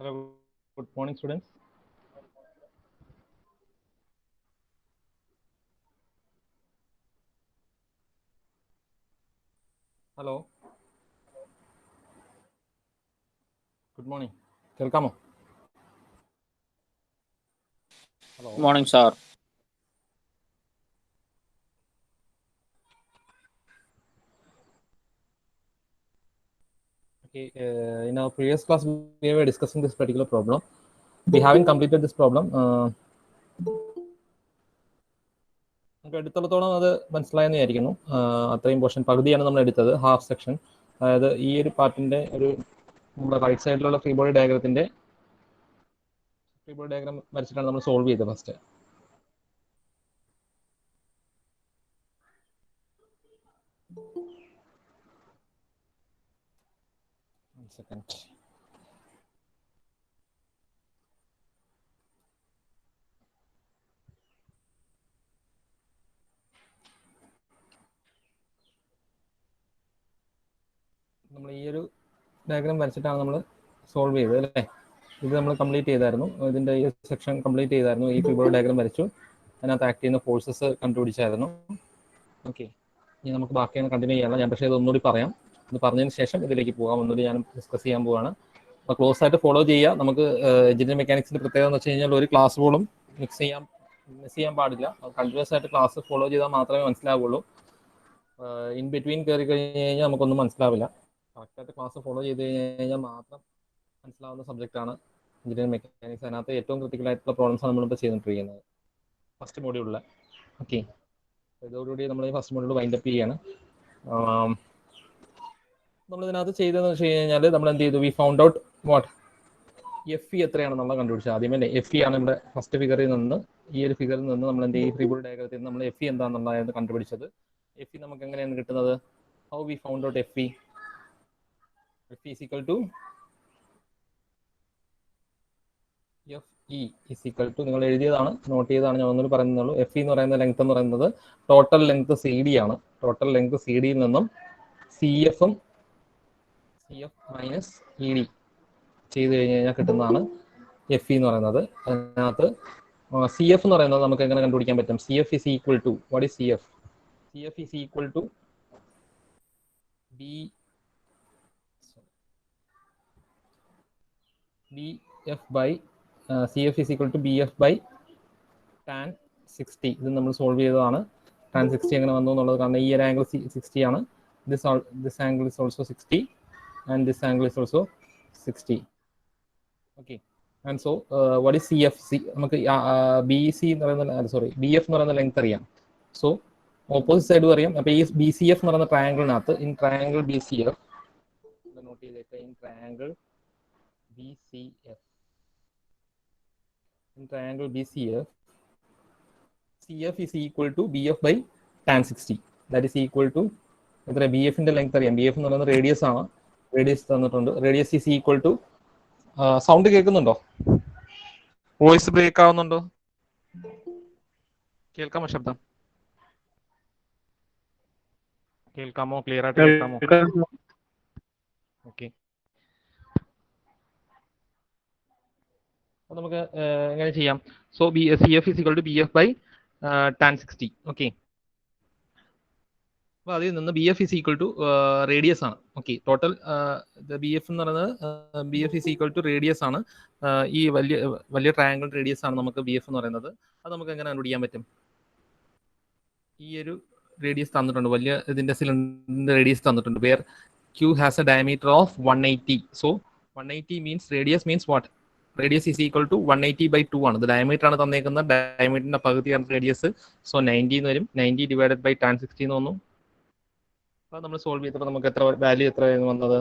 Hello, good morning, students. Hello. Good morning. Welcome. Hello. Good morning, sir. Okay. In our previous class, we were discussing this particular problem. We haven't completed this problem. നമുക്ക് എടുത്തോളത്തോളം അത് മനസ്സിലായെന്ന് വിചാരിക്കുന്നു. അത്രയും portion പകുതിയാണ് നമ്മൾ എടുത്തത്, half section. അതായത് ഈ ഒരു പാർട്ടിന്റെ ഒരു നമ്മുടെ റൈറ്റ് സൈഡിലുള്ള ഫ്രീ ബോഡി ഡയഗ്രാം വരച്ചിട്ടാണ് നമ്മൾ സോൾവ് ചെയ്തത് ഫസ്റ്റ്. സെക്കൻഡ്. നമ്മൾ ഈ ഒരു ഡയഗ്രാം വരച്ചിട്ടാണ് നമ്മൾ സോൾവ് ചെയ്തത് അല്ലേ? ഇത് നമ്മൾ കംപ്ലീറ്റ് ചെയ്തായിരുന്നു. ഇതിന്റെ ഈ സെക്ഷൻ കംപ്ലീറ്റ് ചെയ്തായിരുന്നു. ഈ ഫ്രീ ബോഡി ഡയഗ്രാം വരച്ചു, അതിനകത്ത് ആക്ട് ചെയ്യുന്ന ഫോഴ്സസ് കണ്ടുപിടിച്ചായിരുന്നു. ഓക്കെ, ഇനി നമുക്ക് ബാക്കിയാണ് കണ്ടിന്യൂ ചെയ്യാം. ഞാൻ പക്ഷേ ഇത് ഒന്നുകൂടി പറയാം. ഇത് പറഞ്ഞതിന് ശേഷം ഇതിലേക്ക് പോകാം. ഒന്നുകൂടി ഞാൻ ഡിസ്കസ് ചെയ്യാൻ പോവാണ്. അപ്പോൾ ക്ലോസ് ആയിട്ട് ഫോളോ ചെയ്യുക. നമുക്ക് എഞ്ചിനീയറിംഗ് മെക്കാനിക്സിന്റെ പ്രത്യേകത എന്ന് വെച്ച് കഴിഞ്ഞാൽ ഒരു ക്ലാസ് പോലും മിസ് ചെയ്യാൻ പാടില്ല. കണ്ടിന്യൂസ് ആയിട്ട് ക്ലാസ് ഫോളോ ചെയ്താൽ മാത്രമേ മനസ്സിലാവുള്ളൂ. ഇൻ ബിറ്റ്വീൻ കയറി കഴിഞ്ഞ് കഴിഞ്ഞാൽ നമുക്കൊന്നും മനസ്സിലാവില്ല. കറക്റ്റായിട്ട് ക്ലാസ് ഫോളോ ചെയ്ത് കഴിഞ്ഞാൽ മാത്രം മനസ്സിലാവുന്ന സബ്ജക്റ്റാണ് എഞ്ചിനീയറിംഗ് മെക്കാനിക്സ്. അതിനകത്ത് ഏറ്റവും ക്രിട്ടിക്കൽ ആയിട്ടുള്ള പ്രോബ്ലംസ് ആണ് നമ്മളിപ്പോൾ ചെയ്തുകൊണ്ടിരിക്കുന്നത് ഫസ്റ്റ് മോഡ്യൂളിൽ. ഓക്കെ, ഇതോടുകൂടി നമ്മൾ ഈ ഫസ്റ്റ് മോഡ്യൂൾ വൈൻഡപ്പ് ചെയ്യാണ്. നമ്മൾ ഇതിനകത്ത് ചെയ്തതെന്ന് വെച്ച് കഴിഞ്ഞാൽ നമ്മൾ എന്ത് ചെയ്തു? We found out what F E എത്രയാണെന്നുള്ള കണ്ടുപിടിച്ചത്. ആദ്യമേ അല്ലേ എഫ് ഇ ആണ് നമ്മുടെ ഫസ്റ്റ് ഫിഗറിൽ നിന്ന്. ഈ ഒരു ഫിഗറിൽ നിന്ന് നമ്മൾ എന്ത് ചെയ്യും? ഫ്രീ ബോഡി ഡയഗ്രത്തിൽ നിന്ന് നമ്മൾ എഫ് ഇ എന്താണെന്നുള്ളതാണ് കണ്ടുപിടിച്ചത്. എഫ് ഇ നമുക്ക് എങ്ങനെയാണ് കിട്ടുന്നത്? How we found out F E? F E equal to നിങ്ങൾ എഴുതിയതാണ്, നോട്ട് ചെയ്തതാണ്, ഞാൻ ഒന്നുകൂടി പറയുന്നുള്ളൂ. എഫ് ഇ എന്ന് പറയുന്ന ലെങ്ത് എന്ന് പറയുന്നത് ടോട്ടൽ ലെങ്ത് സി ഡി ആണ്. ടോട്ടൽ ലെങ്ത് സി ഡിയിൽ നിന്നും C F minus E D ചെയ്ത് കഴിഞ്ഞ് കഴിഞ്ഞാൽ കിട്ടുന്നതാണ് എഫ് ഇ എന്ന് പറയുന്നത്. അതിനകത്ത് സി എഫ് എന്ന് പറയുന്നത് നമുക്ക് എങ്ങനെ കണ്ടുപിടിക്കാൻ പറ്റും? C F is equal to what is C F? C F is equal to B F by C F is equal to B F by tan 60. ഇത് നമ്മൾ സോൾവ് ചെയ്തതാണ്. ടാൻ 60 എങ്ങനെ വന്നു എന്നുള്ളത്. കാരണം ഈ ഒരു ആംഗിൾ 60 ആണ്. This angle is also 60 and this angle is also 60. Okay, and so what is C F? നമുക്ക് ബി സി എന്ന് പറയുന്ന ബി എഫ് എന്ന് പറയുന്ന ലെങ്ത് അറിയാം. സോ ഓപ്പോസിറ്റ് സൈഡും അറിയാം. അപ്പോൾ ഈ ബി സി എഫ് എന്ന് പറയുന്ന ട്രയാങ്കിളിനകത്ത് in triangle B C F note ചെയ്തേക്കുക. In triangle B C F CF is equal to BF by tan 60. That is equal to എത്ര? ബി എഫിന്റെ ലെങ്ത് അറിയാം. ബി എഫ് എന്ന് പറയുന്നത് റേഡിയസ് ആണ്. റേഡിയസ് തന്നിട്ടുണ്ട്. Radius is equal to sound കേൾക്കുന്നുണ്ടോ? Voice break ആവുന്നുണ്ടോ? കേൾക്കാമോ? ശബ്ദം കേൾക്കാമോ? ക്ലിയർ ആയിട്ട് കേൾക്കാമോ? ഓക്കെ, അപ്പോൾ നമുക്ക് എങ്ങനെ ചെയ്യാം? So C F is equal to B F by tan 60. Okay, അപ്പോൾ അതിൽ നിന്ന് B F is equal to radius ആണ്. ഓക്കെ, ടോട്ടൽ ബി എഫ് എന്ന് പറയുന്നത് B F is equal to radius ആണ്. ഈ വലിയ ട്രയാങ്കിൾ റേഡിയസ് ആണ് നമുക്ക് ബി എഫ് എന്ന് പറയുന്നത്. അത് നമുക്ക് എങ്ങനെ കണ്ടുപിടിക്കാൻ പറ്റും? ഈ ഒരു റേഡിയസ് തന്നിട്ടുണ്ട്, വലിയ ഇതിന്റെ സിലിണ്ടറിന്റെ റേഡിയസ് തന്നിട്ടുണ്ട്. Where Q has a diameter of 180. So 180 means radius means what? Radius is equal to 180 by 2 ആണ്. ഇത് ഡയമീറ്റർ ആണ് തന്നേക്കുന്നത്. ഡയമീറ്ററിന്റെ പകുതിയാണ് റേഡിയസ്. സോ 90 എന്ന് വരും. 90 ഡിവൈഡഡ് ബൈ ടാൻ 60 എന്ന് വന്നു. അപ്പോൾ നമ്മൾ സോൾവ് ചെയ്തപ്പോൾ നമുക്ക് എത്ര വാല്യൂ എത്രയായിരുന്നു വന്നത്?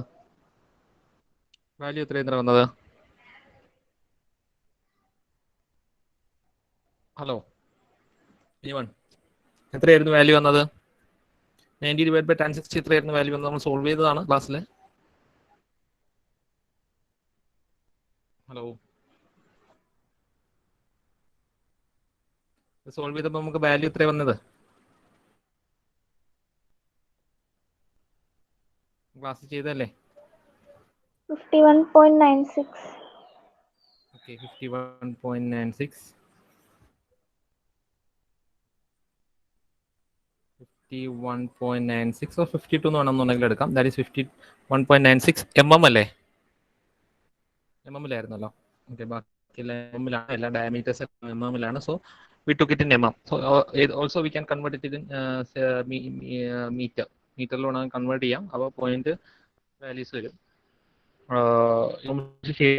വാല്യൂ എത്രയാണ് വന്നത്? ഹലോ, എത്രയായിരുന്നു വാല്യൂ വന്നത്? 90 ഡിവൈഡ് ബൈ ടാൻ 60 എത്രയായിരുന്നു വാല്യൂ വന്നത്? നമ്മൾ സോൾവ് ചെയ്തതാണ് ക്ലാസ്സിൽ. ഹലോ, സോൾവ് ചെയ്തപ്പോൾ നമുക്ക് വാല്യൂ എത്ര വന്നത്? ക്ലാസ് ചെയ്തല്ലേ? 51.96. Okay, 51.96. 51.96 or 52 എന്ന് വേണമെന്നുണ്ടെങ്കിൽ എടുക്കാം. ദാറ്റ് ഈസ് 51.96 mm അല്ലേ? MM-ലായിരുന്നല്ലോ. ഓക്കെ, ബാക്കിയെല്ലാം MM-ലാണ്, എല്ലാ ഡയമീറ്റേഴ്സ് MM-ലാണ്. So we took it in MM. So also we can convert it in meter. മീറ്ററിൽ വേണമെങ്കിൽ കൺവേർട്ട് ചെയ്യാം. അപ്പോൾ പോയിന്റ് വാല്യൂസ് വരും.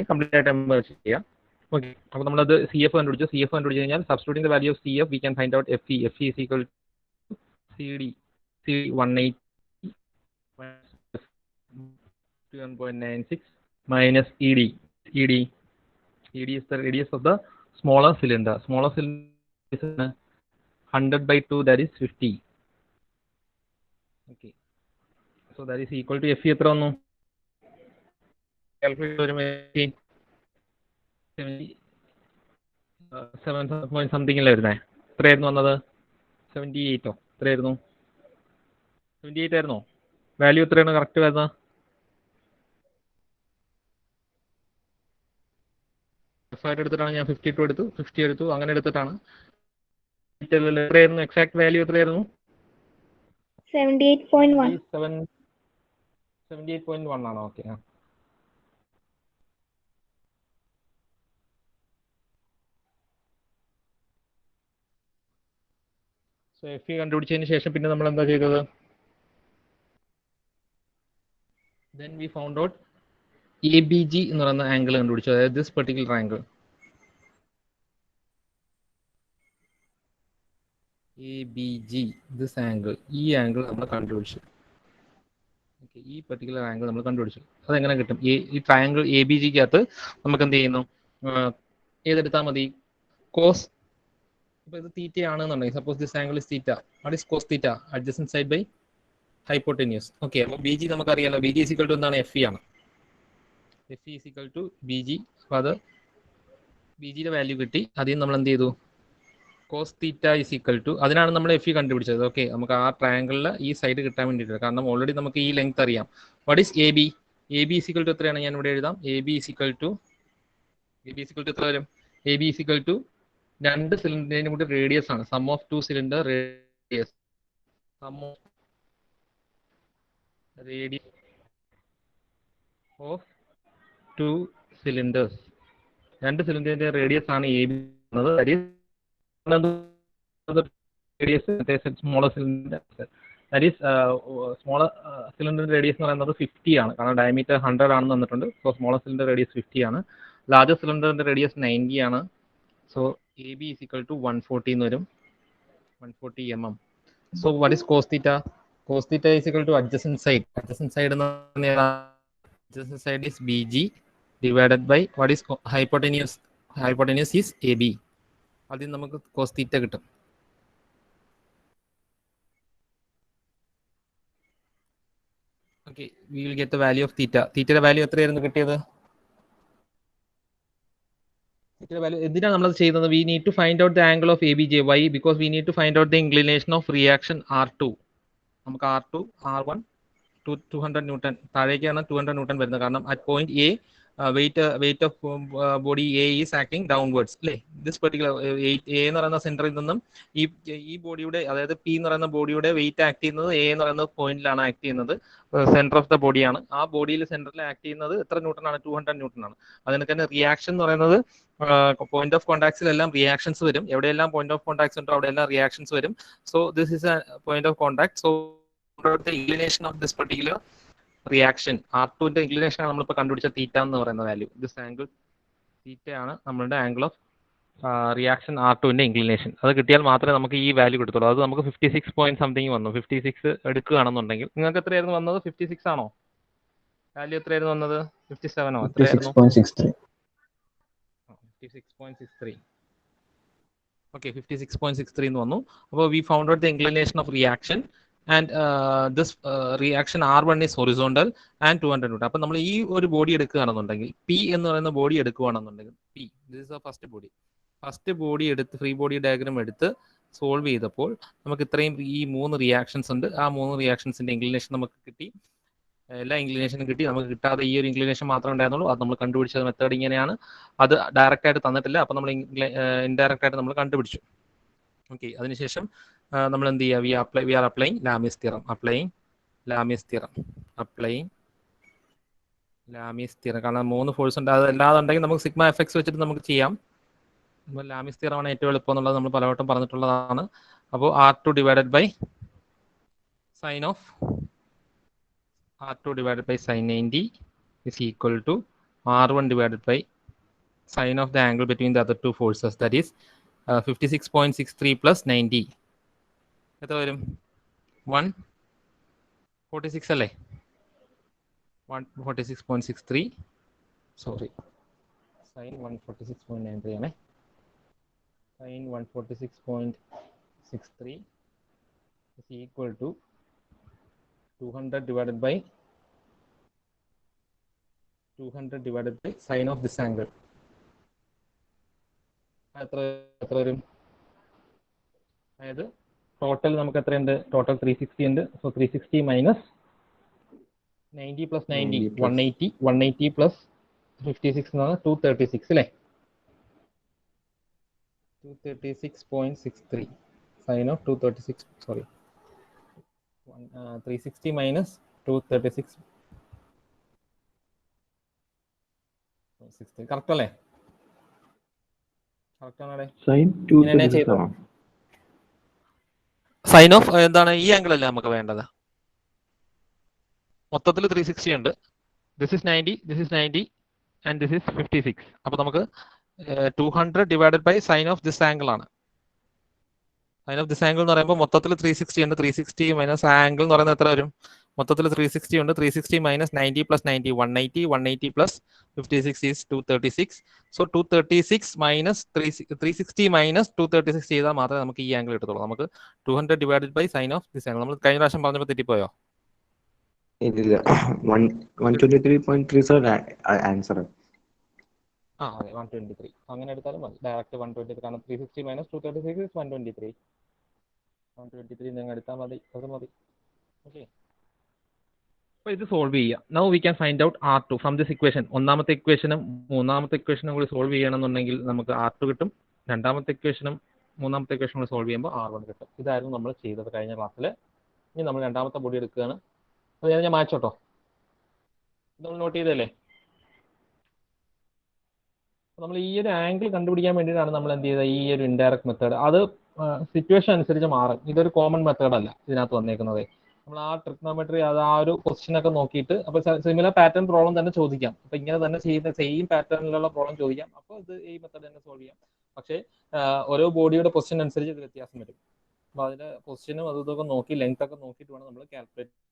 കംപ്ലീറ്റ് ആയിട്ട് MM വെച്ച് ചെയ്യാം. ഓക്കെ, അപ്പോൾ നമ്മളത് CF കണ്ടുപിടിച്ചു. CF കണ്ടുപിടിച്ച് കഴിഞ്ഞാൽ substituting the value of CF we can find out FE. FE is equal to CD 180 1.96 minus ED. ED is the radius of the smaller cylinder. Smaller cylinder is 100/2, that is 50. Okay, so that is equal to FE എത്ര വന്നു? Calculate ഒരു 7 something അല്ലേ വരുന്നേ? എത്രയായിരുന്നു വന്നത്? 78ഓ? എത്രയായിരുന്നു? 78 ആയിരുന്നോ? Value എത്രയാണ് കറക്റ്റ് വരുന്നത്? എടുത്തിട്ടാണ് ഞാൻ 52 എടുത്തു, 50 എടുത്തു, അങ്ങനെ എടുത്തിട്ടാണ്. എത്രയായിരുന്നു എക്സാക്ട് വാല്യൂ? എത്രയായിരുന്നു? 78.1 ആണോ? ഓക്കെ. സോ FE കണ്ടുപിടിച്ചതിന് ശേഷം പിന്നെ നമ്മൾ എന്താ ചെയ്തത്? Then we found out ABG എന്ന് പറയുന്ന ആംഗിൾ കണ്ടുപിടിച്ചു. അതായത് this particular angle ABG, this angle, ഈ ആംഗിൾ നമ്മൾ കണ്ടുപിടിച്ചു. ഓക്കെ, ഈ പെർട്ടിക്കുലർ ആംഗിൾ നമ്മൾ കണ്ടുപിടിച്ചു. അതെങ്ങനെ കിട്ടും? ഈ ട്രയാംഗിൾ ABGക്കകത്ത് നമുക്ക് എന്ത് ചെയ്യുന്നു? ഏതെടുത്താൽ മതി? കോസ്. ഇപ്പൊ ഇത് തീറ്റ ആണെന്നുണ്ടെങ്കിൽ, suppose this angle is theta, what is cos theta? Adjacent side by hypotenuse. Okay, അപ്പോൾ BG നമുക്കറിയാലോ. BG is equal to എന്താണ്? FE ആണ്. FE is equal to BG. അപ്പോൾ അത് BGയുടെ വാല്യൂ കിട്ടി. അതിൽ നമ്മൾ എന്ത് ചെയ്തു? Cos theta is equal to, അതിനാണ് നമ്മൾ FE കണ്ടുപിടിച്ചത്. ഓക്കെ, നമുക്ക് ആ ട്രയാംഗിളിൽ ഈ സൈഡ് കിട്ടാൻ വേണ്ടിയിട്ട്, കാരണം ഓൾറെഡി നമുക്ക് ഈ ലെങ്ത് അറിയാം. What is AB? AB is equal to എത്രയാണ്? ഞാൻ ഇവിടെ എഴുതാം. AB ഇസ് ഈക്വൽ ടു എത്ര വരും? AB ഇസ് ഈക്വൽ ടു രണ്ട് സിലിണ്ടറിനും കൂടി റേഡിയസ് ആണ്. Sum of two cylinder radius. Sum of radius of two cylinders. രണ്ട് സിലിണ്ടറിന്റെ റേഡിയസ് ആണ് AB എന്നത്. Smaller cylinder, that is smaller cylinder radius എന്ന് പറയുന്നത് 50 ആണ്, കാരണം ഡയമീറ്റർ 100 ആണെന്ന് തന്നിട്ടുണ്ട്. സോ സ്മോളർ സിലിണ്ടർ റേഡിയസ് 50 ആണ്. ലാർജർ സിലിണ്ടറിന്റെ റേഡിയസ് 90 ആണ്. So AB is equal to 140 എന്ന് വരും. 140 mm. So what is cos theta? Cos theta is equal to adjacent side. Adjacent side is BG divided by what is hypotenuse? Hypotenuse is AB. അതിൽ നമുക്ക് cos theta കിട്ടും. Okay, we will get the value of theta. തീറ്റയുടെ value എത്രയായിരുന്നു കിട്ടിയത്? തീറ്റയുടെ value എന്തിനാണ് നമ്മൾ ചെയ്യുന്നത്? We need to find out the angle of ABJ. Why? Because we need to find out the inclination of reaction R2. നമുക്ക് R2, R1 200 newton, താഴേക്കാണ് 200 newton വരുന്നത്. കാരണം at point A weight of body A is acting downwards അല്ലേ? This particular A എന്ന് പറയുന്ന സെന്ററിൽ നിന്നും ഈ ബോഡിയുടെ, അതായത് P എന്ന് പറയുന്ന ബോഡിയുടെ വെയിറ്റ് ആക്ട് ചെയ്യുന്നത് A എന്ന് പറയുന്ന പോയിന്റിലാണ് ആക്ട് ചെയ്യുന്നത്. സെന്റർ ഓഫ് ദ ബോഡിയാണ്. ആ ബോഡിയിൽ സെന്ററിൽ ആക്ട് ചെയ്യുന്നത് എത്ര ന്യൂട്ടൺ ആണ്? 200 ന്യൂട്ടൺ ആണ്. അതിനൊക്കെ തന്നെ റിയാക്ഷൻ എന്ന് പറയുന്നത് പോയിന്റ് ഓഫ് കോൺടാക്ട്സിലെല്ലാം റിയാക്ഷൻസ് വരും. എവിടെയെല്ലാം പോയിന്റ് ഓഫ് കോൺടാക്ട്സ് ഉണ്ടോ അവിടെയെല്ലാം റിയാക്ഷൻസ് വരും. So this is A point of contact. So the inclination of this particular reaction R2ന്റെ inclination ആണ് നമ്മളിപ്പോൾ കണ്ടുപിടിച്ച തീറ്റ എന്ന് പറയുന്ന വാല്യൂ. ദിസ് ആംഗിൾ തീറ്റ ആണ് നമ്മളുടെ ആംഗിൾ ഓഫ് റിയാക്ഷൻ R2ന്റെ inclination. അത് കിട്ടിയാൽ മാത്രമേ നമുക്ക് ഈ വാല്യൂ കിട്ടത്തുള്ളൂ. അത് നമുക്ക് 56 പോയിന്റ് സംതിങ് വന്നു. 56 എടുക്കുകയാണെന്നുണ്ടെങ്കിൽ നിങ്ങൾക്ക് എത്രയായിരുന്നു വന്നത്? 56 ആണോ? വാല്യൂ എത്രയായിരുന്നു വന്നത്? 57ഓ? എത്രയായിരുന്നു? 56.63. ഓക്കെ, 56.63 എന്ന് വന്നു. അപ്പോൾ V found out the inclination of reaction and this reaction R1 is horizontal and 200 Newton. അപ്പോൾ നമ്മൾ ഈ ഒരു ബോഡി എടുക്കുകയാണെന്നുണ്ടെങ്കിൽ, P എന്ന് പറയുന്ന ബോഡി എടുക്കുകയാണെന്നുണ്ടെങ്കിൽ, P this is the first body. First body എടുത്ത് ഫ്രീ ബോഡി ഡയഗ്രാം എടുത്ത് സോൾവ് ചെയ്തപ്പോൾ നമുക്ക് ഇത്രയും ഈ 3 റിയാക്ഷൻസ് ഉണ്ട്. ആ 3 റിയാക്ഷൻസിന്റെ ഇൻക്ലിനേഷൻ നമുക്ക് കിട്ടി. എല്ലാ ഇൻക്ലിനേഷനും കിട്ടി. നമുക്ക് കിട്ടാതെ ഈ ഒരു ഇൻക്ലിനേഷൻ മാത്രമേ ഉണ്ടായിരുന്നുള്ളൂ. അത് നമ്മൾ കണ്ടുപിടിച്ച മെത്തേഡ് ഇങ്ങനെയാണ്. അത് ഡയറക്റ്റ് ആയിട്ട് തന്നിട്ടില്ല, അപ്പോൾ നമ്മൾ ഇൻഡയറക്റ്റ് ആയിട്ട് നമ്മൾ കണ്ടുപിടിച്ചു. ഓക്കെ, അതിനുശേഷം നമ്മൾ എന്ത് ചെയ്യുക? We are applying Lami's theorem. കാരണം 3 ഫോഴ്സ് ഉണ്ട്. അത് അല്ലാതെ ഉണ്ടെങ്കിൽ നമുക്ക് സിഗ്മ എഫ് എക്സ് വെച്ചിട്ട് നമുക്ക് ചെയ്യാം. ലാമിസ് തിയറമാണ് ഏറ്റവും എളുപ്പം എന്നുള്ളത് നമ്മൾ പലവട്ടം പറഞ്ഞിട്ടുള്ളതാണ്. അപ്പോൾ R2 divided by sine of R2 divided by sin 90 is equal to R1 divided by sine of the angle between the other two forces, that is 56.63 plus 90. എത്ര വരും? 146 അല്ലേ? 146.63, സോറി, സൈൻ 146.93 ആണേ. Sine 146.63 is equal to 200 divided by sine of this angle. എത്ര വരും? അതായത് total നമുക്ക് എത്രയുണ്ട്? Total 360 ഉണ്ട്. സോ 360 മൈനസ് 90 പ്ലസ് 90 180, 180 പ്ലസ് 56 എന്നാണ് 236 അല്ലേ? 236.63 sine of 236, sorry, 360 minus 236.63 correct അല്ലേ? സൈൻ ഓഫ് എന്താണ്? ഈ ആംഗിൾ അല്ലേ നമുക്ക് വേണ്ടത്? മൊത്തത്തിൽ 360 ഉണ്ട്. This is 90, this is 90 and this is 56. അപ്പോൾ നമുക്ക് 200 divided by sine of this angle ആണ്. സൈൻ ഓഫ് ദിസ് ആംഗിൾ എന്ന് പറയുമ്പോൾ മൊത്തത്തിൽ 360 ഉണ്ട്. 360 മൈനസ് ആംഗിൾ എന്ന് പറയുന്നത് എത്ര വരും? മൊത്തത്തിൽ 360 ഉണ്ട്. 360 minus 90 plus 90 180, 180 plus 56 is 236. So 236 minus 360 minus 236 ചെയ്താൽ മാത്രമേ നമുക്ക് ഈ ആംഗിൾ കിട്ടത്തുള്ളൂ. നമുക്ക് 200 divided by sine of this angle. നമ്മൾ കഴിഞ്ഞ പ്രാവശ്യം പറഞ്ഞപ്പോൾ തെറ്റിപ്പോയോ? ഇല്ല, 123.37 ആൻസർ. ആ, അതെ, 123. അങ്ങനെ എടുത്താലും മതി. ഡയറക്റ്റ് 123, കാരണം 360 മൈനസ് 236 is 123. 123 നിങ്ങൾ എടുത്താൽ മതി, അത് മതി. ഓക്കെ, അപ്പോൾ ഇത് സോൾവ് ചെയ്യുക. Now we can find out R2 from this equation. ഒന്നാമത്തെ ഇക്വേഷനും മൂന്നാമത്തെ ഇക്വേഷനും കൂടി സോൾവ് ചെയ്യണമെന്നുണ്ടെങ്കിൽ നമുക്ക് R2 കിട്ടും. രണ്ടാമത്തെ ഇക്വേഷനും മൂന്നാമത്തെ ഇക്വേഷനും കൂടി സോൾവ് ചെയ്യുമ്പോൾ R1 കിട്ടും. ഇതായിരുന്നു നമ്മൾ ചെയ്തത് കഴിഞ്ഞ ക്ലാസ്സിൽ. ഇനി നമ്മൾ രണ്ടാമത്തെ ബോഡി എടുക്കുകയാണ്. അത് ഞാൻ മാച്ചോട്ടോ, നമ്മൾ നോട്ട് ചെയ്തല്ലേ? നമ്മൾ ഈ ഒരു ആംഗിൾ കണ്ടുപിടിക്കാൻ വേണ്ടിയിട്ടാണ് നമ്മൾ എന്ത് ചെയ്തത്? ഈ ഒരു ഇൻഡയറക്റ്റ് മെത്തേഡ്. അത് സിറ്റുവേഷൻ അനുസരിച്ച് മാറും. ഇതൊരു കോമൺ മെത്തേഡ് അല്ല ഇതിനകത്ത് വന്നേക്കുന്നത്. നമ്മൾ ആ ട്രിഗ്നോമെട്രി, അത് ആ ഒരു ക്വസ്റ്റ്യൻ ഒക്കെ നോക്കിയിട്ട്, അപ്പോൾ സിമിലർ പാറ്റേൺ പ്രോബ്ലം തന്നെ ചോദിക്കാം. അപ്പോൾ ഇങ്ങനെ തന്നെ ചെയ്യുന്ന സെയിം പാറ്റേണിലുള്ള പ്രോബ്ലം ചോദിക്കാം. അപ്പോൾ ഇത് ഈ മെത്തേഡ് തന്നെ സോൾവ് ചെയ്യാം. പക്ഷേ ഓരോ ബോഡിയുടെ പൊസിഷൻ അനുസരിച്ച് ഇത് വ്യത്യാസം വരും. അപ്പോൾ അതിന്റെ പൊസിഷനും അതും ഇതൊക്കെ നോക്കി, ലെങ്ത് ഒക്കെ നോക്കിയിട്ട് വേണം നമ്മൾ കാൽക്കുലേറ്റ് ചെയ്യാം.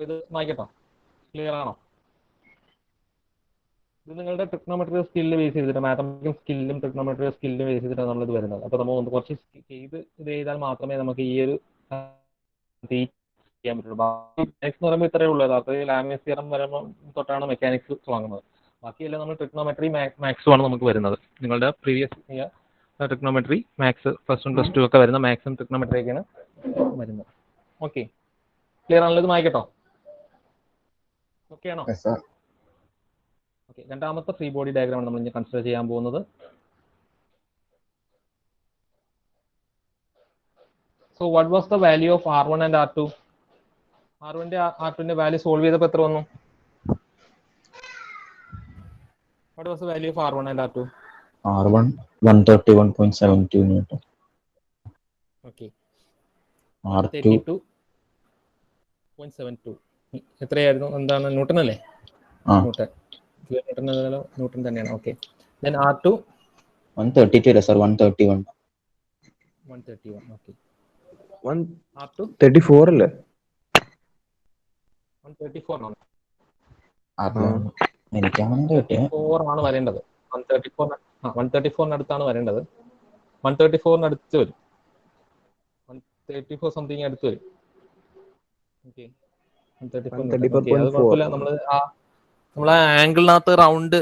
ഇത് വായിക്കട്ടോ? ക്ലിയർ ആണോ? ഇത് നിങ്ങളുടെ ട്രിഗ്നോമെട്രി സ്കില്ല് ബേസ് ചെയ്തിട്ട്, മാത്തമാറ്റിക്കൽ സ്കില്ലും ട്രിഗ്നോമെട്രി സ്കില്ലും ബേസ് ചെയ്തിട്ടാണ് നമ്മളിത് വരുന്നത്. അപ്പോൾ നമ്മൾ ഒന്ന് കുറച്ച് ചെയ്ത് ഇത് ചെയ്താൽ മാത്രമേ നമുക്ക് ഈ ഒരു ചെയ്യാൻ പറ്റുള്ളൂ. മെക്കാനിക്സ് എന്ന് പറയുമ്പോൾ ഇത്രയേ ഉള്ളൂ. യഥാർത്ഥത്തിൽ ലാമിസ് തിയറം വരുമ്പോൾ തൊട്ടാണ് മെക്കാനിക്സ് തുടങ്ങുന്നത്. ബാക്കിയെല്ലാം നമ്മൾ ട്രിഗ്നോമെട്രി മാത്സും ആണ് നമുക്ക് വരുന്നത്. നിങ്ങളുടെ previous year trigonometry maths plus 1 plus 2 ഒക്കെ വരുന്ന മാത്സും ട്രിഗ്നോമെട്രി ഒക്കെയാണ് വരുന്നത്. ഓക്കെ, ക്ലിയർ ആണല്ലോ? ഇത് വായിക്കട്ടോ? ഓക്കെ ആണോ? ഓക്കെ, രണ്ടാമത്തെ ഫ്രീ ബോഡി ഡയഗ്രാമാണ് നമ്മൾ ഇനി കൺസിഡർ ചെയ്യാൻ പോകുന്നത്. So what was the value of R1 and R2? R1ന്റെ R2ന്റെ വാല്യൂ സോൾവ് ചെയ്തപ്പോൾ എത്ര വന്നു? What was the value of R1 and R2? R1 131.72 newton. Okay, R2 32.72. എത്രയായിരുന്നു? എന്താണ്? ന്യൂട്ടൺ അല്ലേ? ന്യൂട്ടൺ. ന്യൂട്ടൺ തന്നെയാണ്. ഓക്കെ, ദെൻ R2 132 അല്ല സർ, 131. 131. ഓക്കെ, R2 34 അല്ലേ? 134 ആണ്. എനിക്കാണ് 4 ആണ് വരേണ്ടത്. 134 അടുത്താണ് വരേണ്ടത്. 134 അടുത്ത് വരും. 134 സംതിങ് അടുത്ത് വരും. ഓക്കെ, 134. അത് കുഴപ്പമില്ല. നമ്മൾ ആംഗിളിനകത്ത് റൗണ്ട്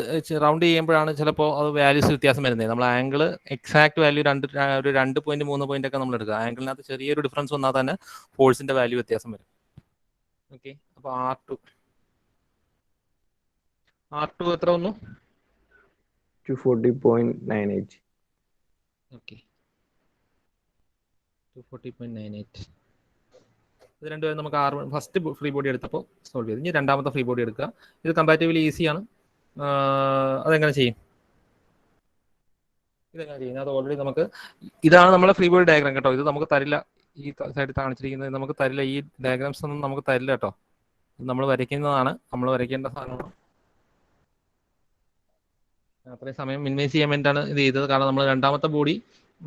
ചെയ്യുമ്പോഴാണ് ചിലപ്പോൾ അത് വാല്യൂസ് വ്യത്യാസം വരുന്നത്. നമ്മൾ angle exact value 2 point 3 point ഒക്കെ നമ്മൾ എടുക്കുക. ആംഗിളിനകത്ത് ചെറിയൊരു ഡിഫറൻസ് വന്നാൽ തന്നെ ഫോഴ്സിന്റെ വാല്യൂ വ്യത്യാസം വരും. ഓക്കെ, അപ്പോൾ R2 എത്ര വന്നു? 240.98. ഓക്കെ, 240.98. ഇത് രണ്ടുപേരും നമുക്ക് R1 ഫസ്റ്റ് ഫ്രീ ബോഡി എടുത്തപ്പോൾ സോൾവ് ചെയ്തു. ഇനി രണ്ടാമത്തെ ഫ്രീ ബോഡി എടുക്കുക. ഇത് കമ്പാരിറ്റീവ്ലി ഈസിയാണ്. അതെങ്ങനെ ചെയ്യും? ഇതെങ്ങനെ ചെയ്യും? അത് ഓൾറെഡി നമുക്ക് ഇതാണ് നമ്മളെ ഫ്രീ ബോഡി ഡയഗ്രാം കേട്ടോ. ഇത് നമുക്ക് തരില്ല. ഈ സൈഡിൽ കാണിച്ചിരിക്കുന്നത് നമുക്ക് തരില്ല. ഈ ഡയഗ്രാംസ് ഒന്നും നമുക്ക് തരില്ല കേട്ടോ. നമ്മൾ വരയ്ക്കുന്നതാണ്, നമ്മൾ വരയ്ക്കേണ്ട സാധനമാണ്. അത്രയും സമയം മിനിമൈസ് ചെയ്യാൻ വേണ്ടിയിട്ടാണ് ഇത് ചെയ്തത്. കാരണം നമ്മൾ രണ്ടാമത്തെ ബോഡി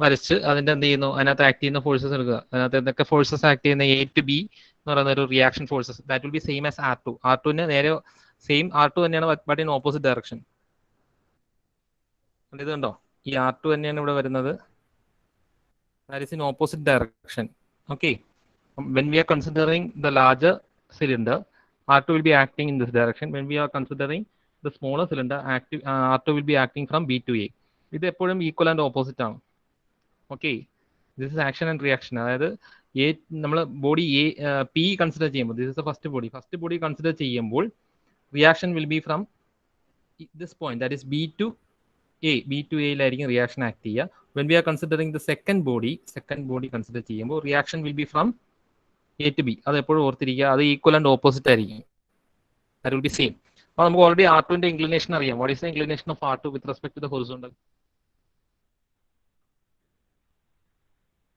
വരച്ച് അതിന്റെ എന്ത് ചെയ്യുന്നു, അതിനകത്ത് ആക്ട് ചെയ്യുന്ന ഫോഴ്സസ് എടുക്കുക. അതിനകത്ത് എന്തൊക്കെ ഫോഴ്സസ് ആക്ട് ചെയ്യുന്ന A to B എന്ന് പറയുന്ന ഒരു reaction forces, that will be same as R2. R2ന് നേരെ സെയിം R2 തന്നെയാണ്, ബട്ട് ഇൻ ഓപ്പോസിറ്റ് ഡയറക്ഷൻ. ഇത് കണ്ടോ, ഈ R2 തന്നെയാണ് ഇവിടെ വരുന്നത്. That is in opposite direction. Okay, when we are considering the larger cylinder, R2 will be acting in this direction. When we are considering the smaller cylinder, R2 will be acting from B to A. ഇത് എപ്പോഴും equal and opposite ആണ്. Okay, this is action and reaction. അതായത് നമ്മൾ body P consider ചെയ്യുമ്പോൾ, this is the first body consider ചെയ്യുമ്പോൾ reaction will be from this point, that is B to എയിലായിരിക്കും reaction act ചെയ്യുക. When we are considering the second body consider ചെയ്യുമ്പോൾ reaction will be from A to B. അത് എപ്പോഴും ഓർത്തിരിക്കുക, അത് equal and opposite ആയിരിക്കും. That will be same. അപ്പോൾ നമുക്ക് ഓൾറെഡി R2ന്റെ ഇൻക്ലിനേഷൻ അറിയാം. What is the inclination of R2 with respect to the horizontal?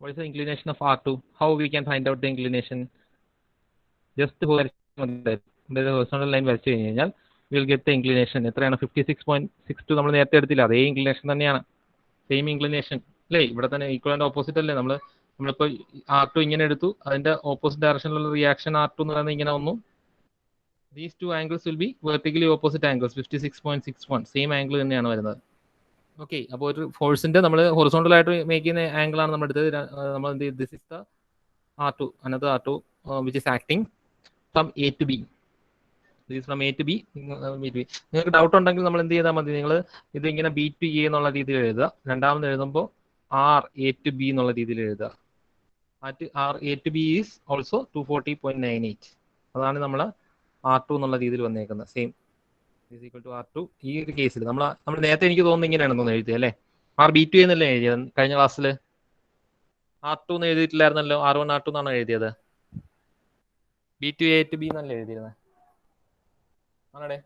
What is the inclination of R2? How we can find out the inclination? Just horizontal line വരച്ചു കഴിഞ്ഞാൽ will get the inclination. എത്രയാണ്? 56.62. നമ്മൾ നേരത്തെ എടുത്തില്ല, അതേ inclination തന്നെയാണ്, same inclination അല്ലേ? ഇവിടെ തന്നെ ഈക്വൽ ആൻഡ് ഓപ്പോസിറ്റ് അല്ലേ? നമ്മളിപ്പോൾ R2 ഇങ്ങനെ എടുത്തു, അതിന്റെ ഓപ്പോസിറ്റ് ഡയറക്ഷനിലുള്ള റിയാക്ഷൻ R2 എന്ന് പറയുന്നത് ഇങ്ങനെ വന്നു. These two angles will be vertically opposite angles. 56.61 same angle തന്നെയാണ് വരുന്നത്. ഓക്കെ, അപ്പോൾ ഒരു ഫോഴ്സിന്റെ നമ്മൾ ഹൊറിസോണ്ടൽ ആയിട്ട് മേക്ക് ചെയ്യുന്ന ആംഗിൾ ആണ് നമ്മൾ എടുത്തത്. നമ്മൾ എന്ത് ചെയ്തു? This is the R2, another R2 which is acting from A to B. This from A to B. നിങ്ങൾക്ക് ഡൗട്ട് ഉണ്ടെങ്കിൽ നമ്മൾ എന്ത് ചെയ്താൽ മതി, നിങ്ങൾ ഇത് ഇങ്ങനെ B to A എന്നുള്ള രീതിയിൽ എഴുതുക. രണ്ടാമത് എഴുതുമ്പോൾ A to B എന്നുള്ള രീതിയിൽ എഴുതുക. A to B is also 240.98. അതാണ് നമ്മൾ R2 എന്നുള്ള രീതിയിൽ വന്നേക്കുന്നത്. Same is equal to R2. ഈ ഒരു കേസിൽ നമ്മൾ നേരത്തെ എനിക്ക് തോന്നുന്നു ഇങ്ങനെയാണെന്ന് എഴുതിയത് അല്ലേ? B2 എന്നല്ലേ എഴുതിയത് കഴിഞ്ഞ ക്ലാസ്സിൽ? R2 എന്ന് എഴുതിയിട്ടില്ലായിരുന്നല്ലോ, R1 R2 എന്നാണ് എഴുതിയത്. B2 A to B എന്നല്ലേ എഴുതിയിരുന്നത്? ആണേ,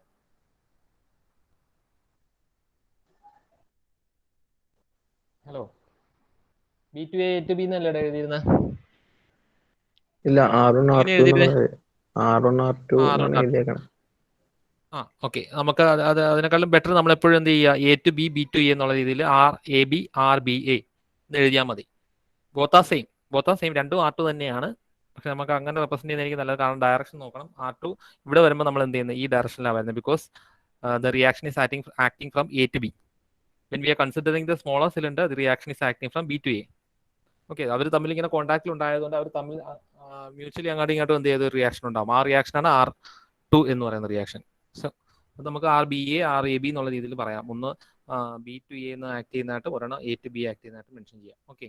hello, B2 A to B എന്നല്ലേ എഴുതിയിരുന്നത്? ഇല്ല, R1 R2 എഴുതിയേക്കണം. ഓക്കെ, നമുക്ക് അതിനേക്കാളും ബെറ്റർ നമ്മൾ എപ്പോഴും എന്ത് ചെയ്യുക, A to B, B to A എന്നുള്ള രീതിയിൽ RAB, RBA എന്ന് എഴുതിയാൽ മതി. ബോത്ത് ആർ സെയിം, രണ്ടും R2 തന്നെയാണ്. പക്ഷെ നമുക്ക് അങ്ങനെ റെപ്രസെന്റ് ചെയ്യുന്നതായിരിക്കും നല്ലത്. കാരണം ഡയറക്ഷൻ നോക്കണം. R2 ഇവിടെ വരുമ്പോൾ നമ്മൾ എന്ത് ചെയ്യുന്നത്, ഈ ഡയറക്ഷനിലാണ് വരുന്നത്. Because the reaction is acting from A to B. When we are considering the smaller cylinder, the reaction is acting from B to A. Okay, അവർ തമ്മിൽ ഇങ്ങനെ കോൺടാക്റ്റിൽ ഉണ്ടായതുകൊണ്ട് അവർ തമ്മിൽ മ്യൂച്വലി അങ്ങോട്ടും ഇങ്ങോട്ടും എന്ത് ചെയ്ത റിയാക്ഷൻ ഉണ്ടാവും. ആ റിയാക്ഷനാണ് R2 എന്ന് പറയുന്ന റിയാക്ഷൻ. സോ അത് നമുക്ക് RBA, RAB എന്നുള്ള രീതിയിൽ പറയാം. ഒന്ന് B to A എന്ന് ആക്ട് ചെയ്യുന്നതായിട്ട്, ഒരെണ്ണം A to B ആക്ട് ചെയ്യുന്നതായിട്ട് മെൻഷൻ ചെയ്യാം. ഓക്കെ,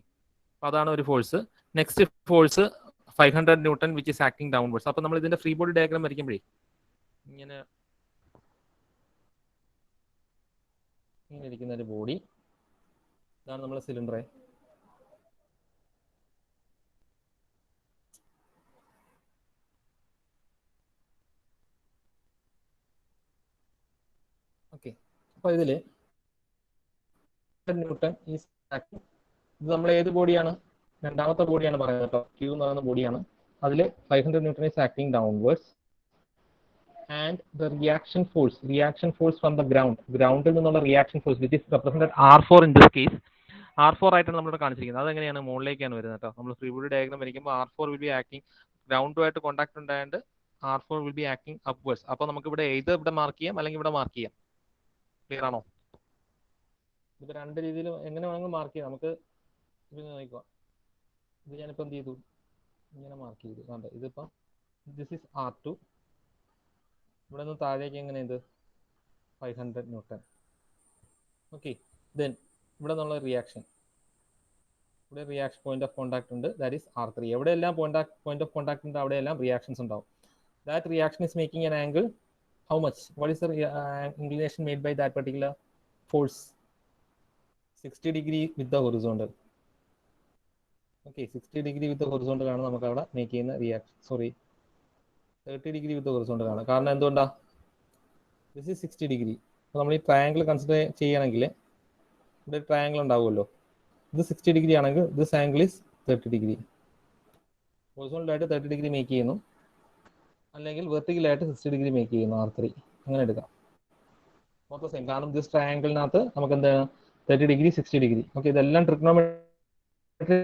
അപ്പോൾ അതാണ് ഒരു force. Next force 500 newton which is acting downwards. അപ്പോൾ നമ്മൾ ഇതിന്റെ ഫ്രീ ബോഡി ഡയഗ്രാം വരയ്ക്കുമ്പോഴേ ഇങ്ങനെ ഇരിക്കുന്ന ഒരു ബോഡി, ഇതാണ് നമ്മുടെ സിലിണ്ടറെ. ഓക്കെ, അപ്പോൾ ഇതില് ന്യൂട്ടൺ ഈസ് ആക്ടിങ്. ഇത് നമ്മൾ ഏത് ബോഡിയാണ്? രണ്ടാമത്തെ ബോഡിയാണ് പറയുന്നത് കേട്ടോ. Q എന്ന് പറയുന്ന ബോഡിയാണ്. അതിൽ 500 newton is acting downwards. And the reaction force from the ഗ്രൗണ്ടിൽ നിന്നുള്ള reaction force which is represented R4 in this case. R4 ആയിട്ടാണ് നമ്മളിവിടെ കാണിച്ചിരിക്കുന്നത്. അതെങ്ങനെയാണ്? മുകളിലേക്കാണ് വരുന്നത് കേട്ടോ. നമ്മൾ ഫ്രീ ബോഡി ഡയഗ്രാം വരയ്ക്കുമ്പോൾ R4 വിൽ ബി ആക്ടിങ്, ഗ്രൗണ്ടുമായിട്ട് കോൺടാക്ട് ഉണ്ടായതുകൊണ്ട് R4 will be acting upwards. അപ്പോൾ നമുക്ക് ഇവിടെ ഇവിടെ മാർക്ക് ചെയ്യാം, അല്ലെങ്കിൽ ഇവിടെ മാർക്ക് ചെയ്യാം. ക്ലിയർ ആണോ? ഇത് രണ്ട് രീതിയിൽ എങ്ങനെ വേണമെങ്കിൽ മാർക്ക് ചെയ്യാം. നമുക്ക് ഇത് നോക്കുക. ഇത് ഞാനിപ്പോൾ എന്ത് ചെയ്തു, ഇങ്ങനെ മാർക്ക് ചെയ്തു. കണ്ടോ, ഇതിപ്പം ദിസ് ഈസ് R2. ഇവിടെ നിന്ന് താഴേക്ക് എങ്ങനെ ഇത് 500 ന്യൂട്ടൺ. ഓക്കെ, ദെൻ ഇവിടെ നിന്നുള്ള റിയാക്ഷൻ, ഇവിടെ റിയാക്ഷൻ പോയിന്റ് ഓഫ് കോൺടാക്ട് ഉണ്ട്, ദാറ്റ് ഈസ് R3. എവിടെയെല്ലാം പോയിന്റ് ഓഫ് കോൺടാക്ട് ഉണ്ട് അവിടെയെല്ലാം റിയാക്ഷൻസ് ഉണ്ടാവും. That reaction is making an angle. How much? What is the inclination made by that particular force? 60 degree with the horizontal. Okay, 60 degree with the horizontal ആണ് നമുക്ക് അവിടെ make ചെയ്യുന്ന reaction. Sorry, 30 degree with the horizontal ആണ്. കാരണം എന്തുകൊണ്ടാ? This is 60 degree. അപ്പോൾ നമ്മൾ ഈ ട്രയാങ്കിൾ കൺസിഡർ ചെയ്യണമെങ്കിൽ ഇവിടെ ഒരു ട്രയാങ്കിൾ ഉണ്ടാവുമല്ലോ. ഇത് 60 degree ആണെങ്കിൽ this angle is 30 degree. ഹൊറിസോണ്ടലായിട്ട് 30 degree make ചെയ്യുന്നു, അല്ലെങ്കിൽ വെർട്ടിക്കലായിട്ട് 60 degree മേക്ക് ചെയ്യുന്നു. R3 അങ്ങനെ എടുക്കാം. Okay same. കാരണം ദിസ് ട്രയാങ്കിളിനകത്ത് നമുക്ക് എന്താണ് 30 degree 60 degree. ഓക്കെ, ഇതെല്ലാം trigonometry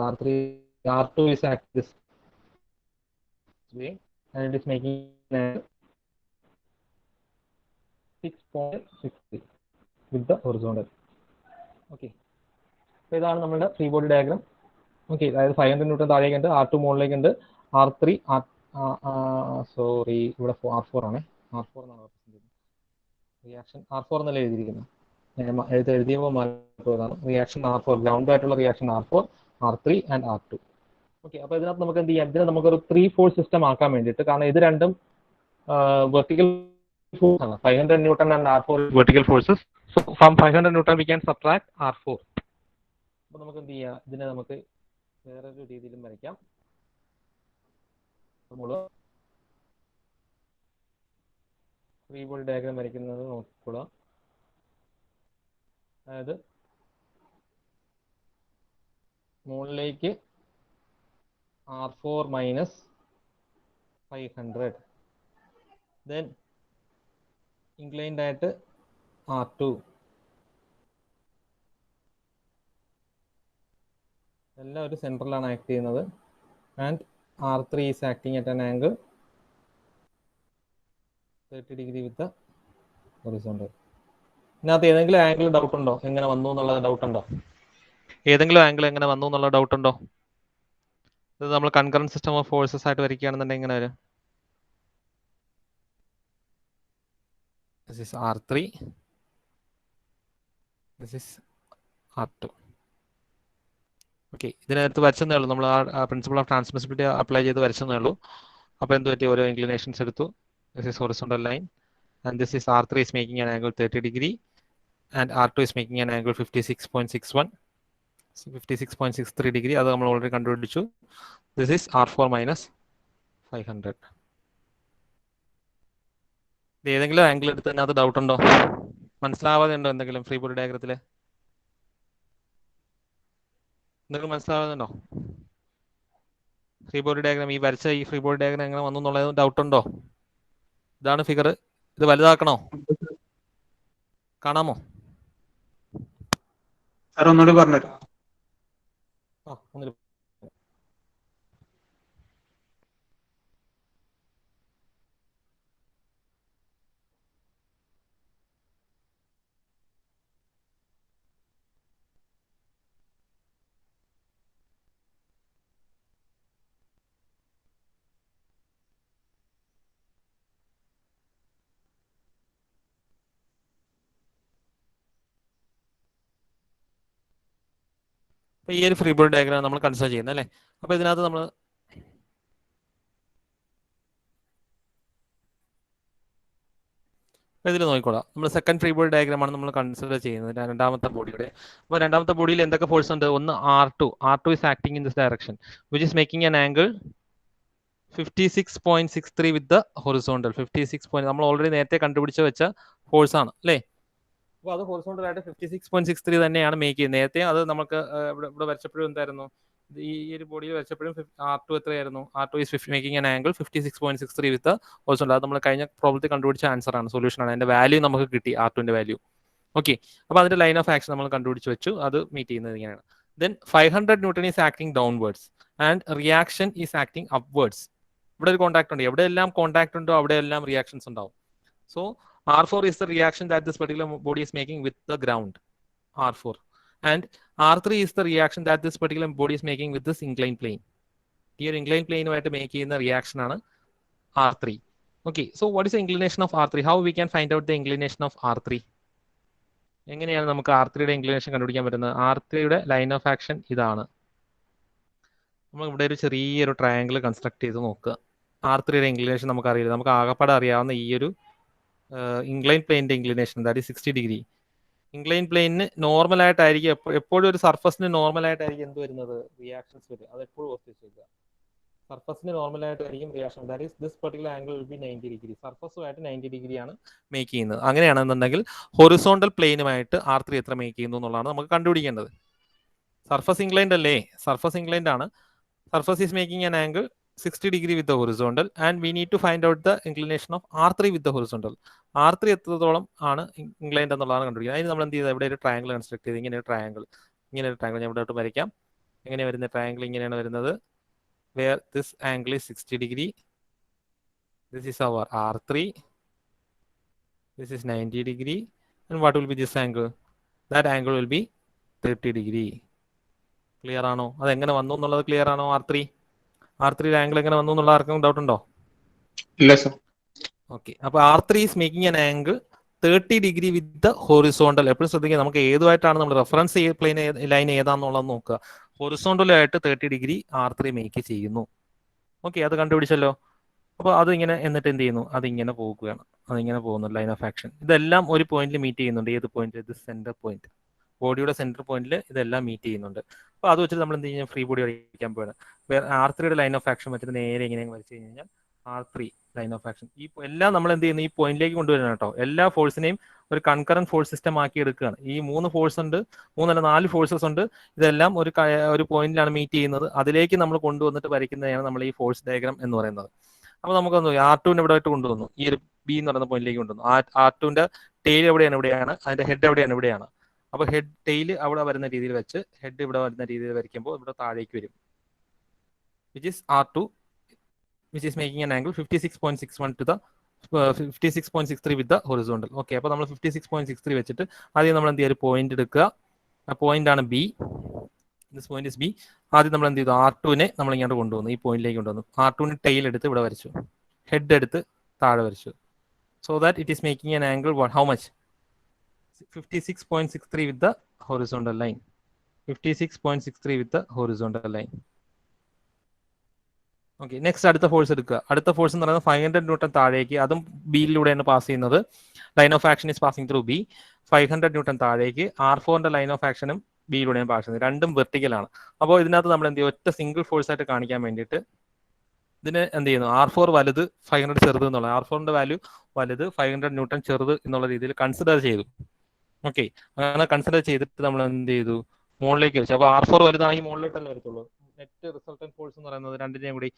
R3, R2 is acting this way and it is making 6.63 with the horizontal. Okay, അപ്പോൾ ഇതാണ് നമ്മുടെ ഫ്രീ ബോഡി ഡയഗ്രാം. ഓക്കെ, അതായത് 500 ന്യൂട്ടൺ താഴേക്കുണ്ട്, R2 മുകളിലേക്കുണ്ട്, R3 സോറി ഇവിടെ R4 ആണ്. R4 എന്നാണ് റിയാക്ഷൻ R4 എന്നല്ല എഴുതിയിരിക്കുന്നത്. എഴുതിയപ്പോൾ മാറ്റതാണ്. റിയാക്ഷൻ R4, ഗ്രൗണ്ട് ആയിട്ടുള്ള reaction R4, R3 and R2. Okay, അപ്പോൾ ഇതിനകത്ത് നമുക്ക് എന്ത് ചെയ്യാം? ഇതിനെ നമുക്കൊരു 3 ഫോഴ്സ് സിസ്റ്റം ആക്കാൻ വേണ്ടിയിട്ട്, കാരണം ഇത് രണ്ടും വെർട്ടിക്കൽ ഫോഴ്സ് ആണ്. 500 newton and R4 vertical forces. So from 500 newton we can subtract R4. അപ്പോൾ നമുക്ക് എന്ത് ചെയ്യാം? ഇതിനെ നമുക്ക് വേറൊരു രീതിയിലും വരയ്ക്കാം. നമ്മൾ ഫ്രീ ബോഡി ഡയഗ്രാം വരയ്ക്കുന്നത് നോക്കുക. അതായത് മുകളിലേക്ക് R4 minus 500, then inclined ആയിട്ട് R2, എല്ലാം ഒരു സെൻട്രലാണ് ആക്ട് ചെയ്യുന്നത്. And R3 is acting at an angle 30 degree with the horizontal. ഇതിനകത്ത് ഏതെങ്കിലും ആംഗിൾ ഡൗട്ട് ഉണ്ടോ? എങ്ങനെ വന്നു എന്നുള്ള ഡൗട്ട് ഉണ്ടോ? ഏതെങ്കിലും ആംഗിൾ എങ്ങനെ വന്നു എന്നുള്ള ഡൗട്ട് ഉണ്ടോ? ഇത് നമ്മൾ കൺകറന്റ് സിസ്റ്റം ഓഫ് ഫോഴ്സസ് ആയിട്ട് വരയ്ക്കുകയാണെന്നുണ്ടെങ്കിൽ എങ്ങനെ വരും? This is R3, this is R2. Okay, ഇതിനകത്ത് വരച്ചെന്നേ ഉള്ളൂ. നമ്മൾ ആ പ്രിൻസിപ്പിൾ ഓഫ് ട്രാൻസ്മിസിബിലിറ്റി അപ്ലൈ ചെയ്ത് വരച്ചെന്നേ ഉള്ളൂ. അപ്പോൾ എന്ത് പറ്റി? ഓരോ ഇൻക്ലിനേഷൻസ് എടുത്തു. This is horizontal line and this is R3 is making an angle 30 degree and R2 is making an angle 56.61, 56.63 degree. അത് നമ്മൾ ഓൾറെഡി കണ്ടുപിടിച്ചു. This is R4 minus 500. ഏതെങ്കിലും ആംഗിൾ എടുത്ത് അതിനകത്ത് ഡൗട്ട് ഉണ്ടോ? മനസ്സിലാവാതെ ഉണ്ടോ എന്തെങ്കിലും ഫ്രീ ബോഡി ഡയഗ്രത്തിൽ? എന്തെങ്കിലും മനസ്സിലാവുന്നുണ്ടോ? ഫ്രീ ബോഡി ഡയഗ്രാം, ഈ വരച്ച ഈ ഫ്രീ ബോഡി ഡയഗ്രാം എങ്ങനെ വന്നു എന്നുള്ളത് ഡൗട്ട് ഉണ്ടോ? ഇതാണ് ഫിഗർ. ഇത് വലുതാക്കണോ? കാണാമോ? സാർ ഒന്നുകൂടി പറഞ്ഞുതരാം. ഒന്നിൽ ഈ ഒരു ഫ്രീ ബോഡി ഡയഗ്രാം നമ്മൾ കൺസിഡർ ചെയ്യുന്നത് അല്ലേ. അപ്പോൾ ഇതിനകത്ത് നമ്മൾ ഇതിൽ നോക്കിക്കോളാം. നമ്മൾ സെക്കൻഡ് ഫ്രീ ബോഡി ഡയഗ്രാമാണ് നമ്മൾ കൺസിഡർ ചെയ്യുന്നത്, രണ്ടാമത്തെ ബോഡിയുടെ. അപ്പോൾ രണ്ടാമത്തെ ബോഡിയിൽ എന്തൊക്കെ ഫോഴ്സ് ഉണ്ട്? ഒന്ന് R2 is acting in this direction which is making an angle 56.63 with the horizontal. 56 നമ്മൾ ഓൾറെഡി നേരത്തെ കണ്ടുപിടിച്ച് വെച്ച ഫോഴ്സ് ആണ് അല്ലേ. അപ്പോൾ അത് ഹൊറിസോണ്ടൽ ആയിട്ട് 56.63 തന്നെയാണ് മേക്ക് ചെയ്യുന്നത്. നേരത്തെ അത് നമുക്ക് ഇവിടെ വരച്ചപ്പോഴും എന്തായിരുന്നു? ഈ ഒരു ബോഡിയിൽ വരച്ചപ്പോഴും R2 എത്രയായിരുന്നു? R2 is making an angle 56.63 with the horizontal. അത് നമ്മൾ കഴിഞ്ഞ പ്രോബ്ലത്തിൽ കണ്ടുപിടിച്ച ആൻസർ ആണ്, സൊല്യൂഷൻ ആണ്. അതിന്റെ വാല്യൂ നമുക്ക് കിട്ടി, R2ന്റെ വാല്യൂ. ഓക്കെ, അപ്പോൾ അതിന്റെ ലൈൻ ഓഫ് ആക്ഷൻ നമ്മൾ കണ്ടുപിടിച്ച് വെച്ചു. അത് മീറ്റ് ചെയ്യുന്നത് ഇങ്ങനെയാണ്. Then 500 newton is acting downwards and reaction is acting upwards. ഇവിടെ ഒരു കോൺടാക്ട് ഉണ്ട്. എവിടെയെല്ലാം കോൺടാക്ട് ഉണ്ടോ അവിടെയെല്ലാം റിയാക്ഷൻസ് ഉണ്ടാവും. So R4 is the reaction that this particular body is making with the ground, R4. And R3 is the reaction that this particular body is making with this inclined plane. Here inclined plane ആയിട്ട് make ചെയ്യുന്ന reaction ആണ് R3. Okay, so what is the inclination of R3? How we can find out the inclination of R3? എങ്ങനെയാണ് നമുക്ക് R3യുടെ inclination കണ്ടുപിടിക്കാൻ പറ്റുന്നത്? R3യുടെ line of action ഇതാണ്. നമ്മൾ ഇവിടെ ഒരു ചെറിയൊരു ട്രയാങ്കിൾ കൺസ്ട്രക്ട് ചെയ്ത് നോക്കുക. R3 ഇൻക്ലിനേഷൻ നമുക്ക് അറിയില്ല, നമുക്ക് ആകപ്പാടെ അറിയാവുന്ന ഈ ഒരു ഇൻക്ലൈൻ പ്ലെയിൻ്റെ inclination that is 60 degree. Incline പ്ലെയിനിന് നോർമലായിട്ടായിരിക്കും എപ്പോഴും ഒരു സർഫസിന് നോർമലായിട്ടായിരിക്കും എന്ത് വരുന്നത്, റിയാക്ഷൻസ് വരും. അത് എപ്പോഴും ഓർത്തിച്ച് വെക്കുക. സർഫസിന് നോർമലായിട്ടായിരിക്കും reaction, that is this particular angle will be 90 degree. സർഫസുമായിട്ട് 90 ഡിഗ്രിയാണ് മേക്ക് ചെയ്യുന്നത്. അങ്ങനെയാണെന്നുണ്ടെങ്കിൽ ഹൊറിസോണ്ടൽ പ്ലെയിനുമായിട്ട് R3 എത്ര മേക്ക് ചെയ്യുന്നു എന്നുള്ളതാണ് നമുക്ക് കണ്ടുപിടിക്കേണ്ടത്. സർഫസ് ഇൻക്ലൈൻഡ് അല്ലേ, സർഫസ് ഇൻക്ലൈൻഡ് ആണ്. Surface is making an angle 60 degree with the horizontal and we need to find out the inclination of R3 with the horizontal. R3 എത്രത്തോളം ആണ് ഇൻക്ലൈൻഡ് എന്നുള്ളതാണ് കണ്ടുപിടിക്കുന്നത്. അതിന് നമ്മൾ എന്ത് ചെയ്താൽ ഇവിടെ ഒരു ട്രയാങ്കിൾ കൺസ്ട്രക്ട് ചെയ്ത് ഇങ്ങനെ ഒരു ട്രയാങ്കിൾ ഞാൻ ഇവിടെ വരയ്ക്കാം. എങ്ങനെ വരുന്ന ട്രയാങ്കിൾ ഇങ്ങനെയാണ് വരുന്നത്. where this angle is 60 degree, this is our R3, this is 90 degree, and what will be this angle? That angle will be 30 degree. Clear ആണോ? അത് എങ്ങനെ വന്നു എന്നുള്ളത് ക്ലിയർ ആണോ? R3 ആംഗിൾ എങ്ങനെ വന്നു എന്നുള്ള ആർക്കും ഡൗട്ട് ഉണ്ടോ? ഇല്ല സർ. ഓക്കെ, അപ്പോൾ R3 is making an angle 30 degree with the horizontal. എപ്പോഴും ശ്രദ്ധിക്കുക, നമുക്ക് ഏതുമായിട്ടാണ് നമ്മൾ റെഫറൻസ് പ്ലെയിൻ ലൈൻ ഏതാണെന്നുള്ളത് നോക്കുക. ഹൊറിസോണ്ടലായിട്ട് 30 ഡിഗ്രി R3 മേക്ക് ചെയ്യുന്നു. ഓക്കെ, അത് കണ്ടുപിടിച്ചല്ലോ. അപ്പോൾ അതിങ്ങനെ എന്നിട്ട് എന്ത് ചെയ്യുന്നു, അതിങ്ങനെ പോകുകയാണ്, അതിങ്ങനെ പോകുന്നു ലൈൻ ഓഫ് ആക്ഷൻ. ഇതെല്ലാം ഒരു പോയിന്റിൽ മീറ്റ് ചെയ്യുന്നുണ്ട്. ഏത് പോയിന്റ്? ഇത് സെന്റർ പോയിന്റ്, ബോഡിയുടെ സെന്റർ പോയിന്റിൽ ഇതെല്ലാം മീറ്റ് ചെയ്യുന്നുണ്ട്. അപ്പോൾ അത് വെച്ചിട്ട് നമ്മൾ എന്ത് ചെയ്യുക, ഫ്രീ ബോഡി വരയ്ക്കാൻ പോവാണ്. R3യുടെ ലൈൻ ഓഫ് ആക്ഷൻ വെച്ചിട്ട് നേരെ ഇങ്ങനെ വരച്ച് കഴിഞ്ഞാൽ R3 ലൈൻ ഓഫ് ആക്ഷൻ ഈ എല്ലാം നമ്മൾ എന്ത് ചെയ്യുന്നു, ഈ പോയിന്റിലേക്ക് കൊണ്ടുവരണം കേട്ടോ. എല്ലാ ഫോഴ്സിനെയും ഒരു കൺകറന്റ് ഫോഴ്സ് സിസ്റ്റം ആക്കി എടുക്കുകയാണ്. ഈ 3 ഫോഴ്സ് ഉണ്ട്, 3 അല്ല 4 ഫോഴ്സസ് ഉണ്ട്. ഇതെല്ലാം ഒരു പോയിന്റിലാണ് മീറ്റ് ചെയ്യുന്നത്. അതിലേക്ക് നമ്മൾ കൊണ്ടുവന്നിട്ട് വരയ്ക്കുന്നതാണ് നമ്മൾ ഈ ഫോഴ്സ് ഡയഗ്രാം എന്ന് പറയുന്നത്. അപ്പോൾ നമുക്കൊന്ന് R2നെ ഇവിടെ ആയിട്ട് കൊണ്ടുവന്നു, ഈ ഒരു B എന്ന് പറയുന്ന പോയിന്റിലേക്ക് കൊണ്ടുവന്നു. R2ന്റെ ടെയിൽ ഇവിടെയാണ്, അതിന്റെ ഹെഡ് എവിടെയാണ്. അപ്പോൾ ഹെഡ് ടെയിൽ അവിടെ വരുന്ന രീതിയിൽ വെച്ച് ഹെഡ് ഇവിടെ വരുന്ന രീതിയിൽ വരയ്ക്കുമ്പോൾ ഇവിടെ താഴേക്ക് വരും, which is R2, which is making an angle 56.61 to the 56.63 with the horizontal. Okay, അപ്പോൾ നമ്മൾ 56.63 വെച്ചിട്ട് ആദ്യം നമ്മൾ എന്ത് ചെയ്യുക, ഒരു പോയിന്റ് എടുക്കുക. ആ പോയിന്റ് ആണ് B. This point is B. ആദ്യം നമ്മൾ എന്ത് ചെയ്തു, R2നെ നമ്മൾ ഇങ്ങോട്ട് കൊണ്ടുവന്നു, ഈ പോയിന്റിലേക്ക് കൊണ്ടുവന്നു. R2ന് ടെയിൽ എടുത്ത് ഇവിടെ വരച്ചു, ഹെഡ് എടുത്ത് താഴെ വരച്ചു. So that it is making an angle how much? 56.63 with the horizontal line. 56.63 with the horizontal line. Okay, next അടുത്ത ഫോഴ്സ് എടുക്കുക. അടുത്ത ഫോഴ്സ് എന്ന് പറയുന്നത് 500 ന്യൂട്ടൺ താഴേക്ക്, അതും ബിയിലൂടെയാണ് പാസ് ചെയ്യുന്നത്. Line of action is passing through B. 500 newton താഴേക്ക്. R4ന്റെ line of ആക്ഷനും ബിയിലൂടെയാണ് പാസ് ചെയ്യുന്നത്. രണ്ടും വെർട്ടിക്കലാണ്. അപ്പോൾ ഇതിനകത്ത് നമ്മൾ എന്ത് ചെയ്യും, ഒറ്റ സിംഗിൾ ഫോഴ്സ് ആയിട്ട് കാണിക്കാൻ വേണ്ടിയിട്ട് ഇതിന് എന്ത് ചെയ്യുന്നു, R4 വലുത് 500 ചെറുത് എന്നുള്ള, R4ന്റെ വാല്യൂ വലുത് 500 ന്യൂട്ടൺ ചെറുത് എന്നുള്ള രീതിയിൽ കൺസിഡർ ചെയ്തു. ഓക്കെ, അങ്ങനെ കൺസിഡർ ചെയ്തിട്ട് നമ്മൾ എന്ത് ചെയ്തു, മുകളിലേക്ക് വെച്ചു. അപ്പോൾ R4 വലുതാണെങ്കിൽ മുകളിലോട്ടല്ലേ വരത്തുള്ളൂ. നെറ്റ് റിസൾട്ടന്റ് ഫോഴ്സ് എന്ന് പറയുന്നത് രണ്ടിനെയും കൂടി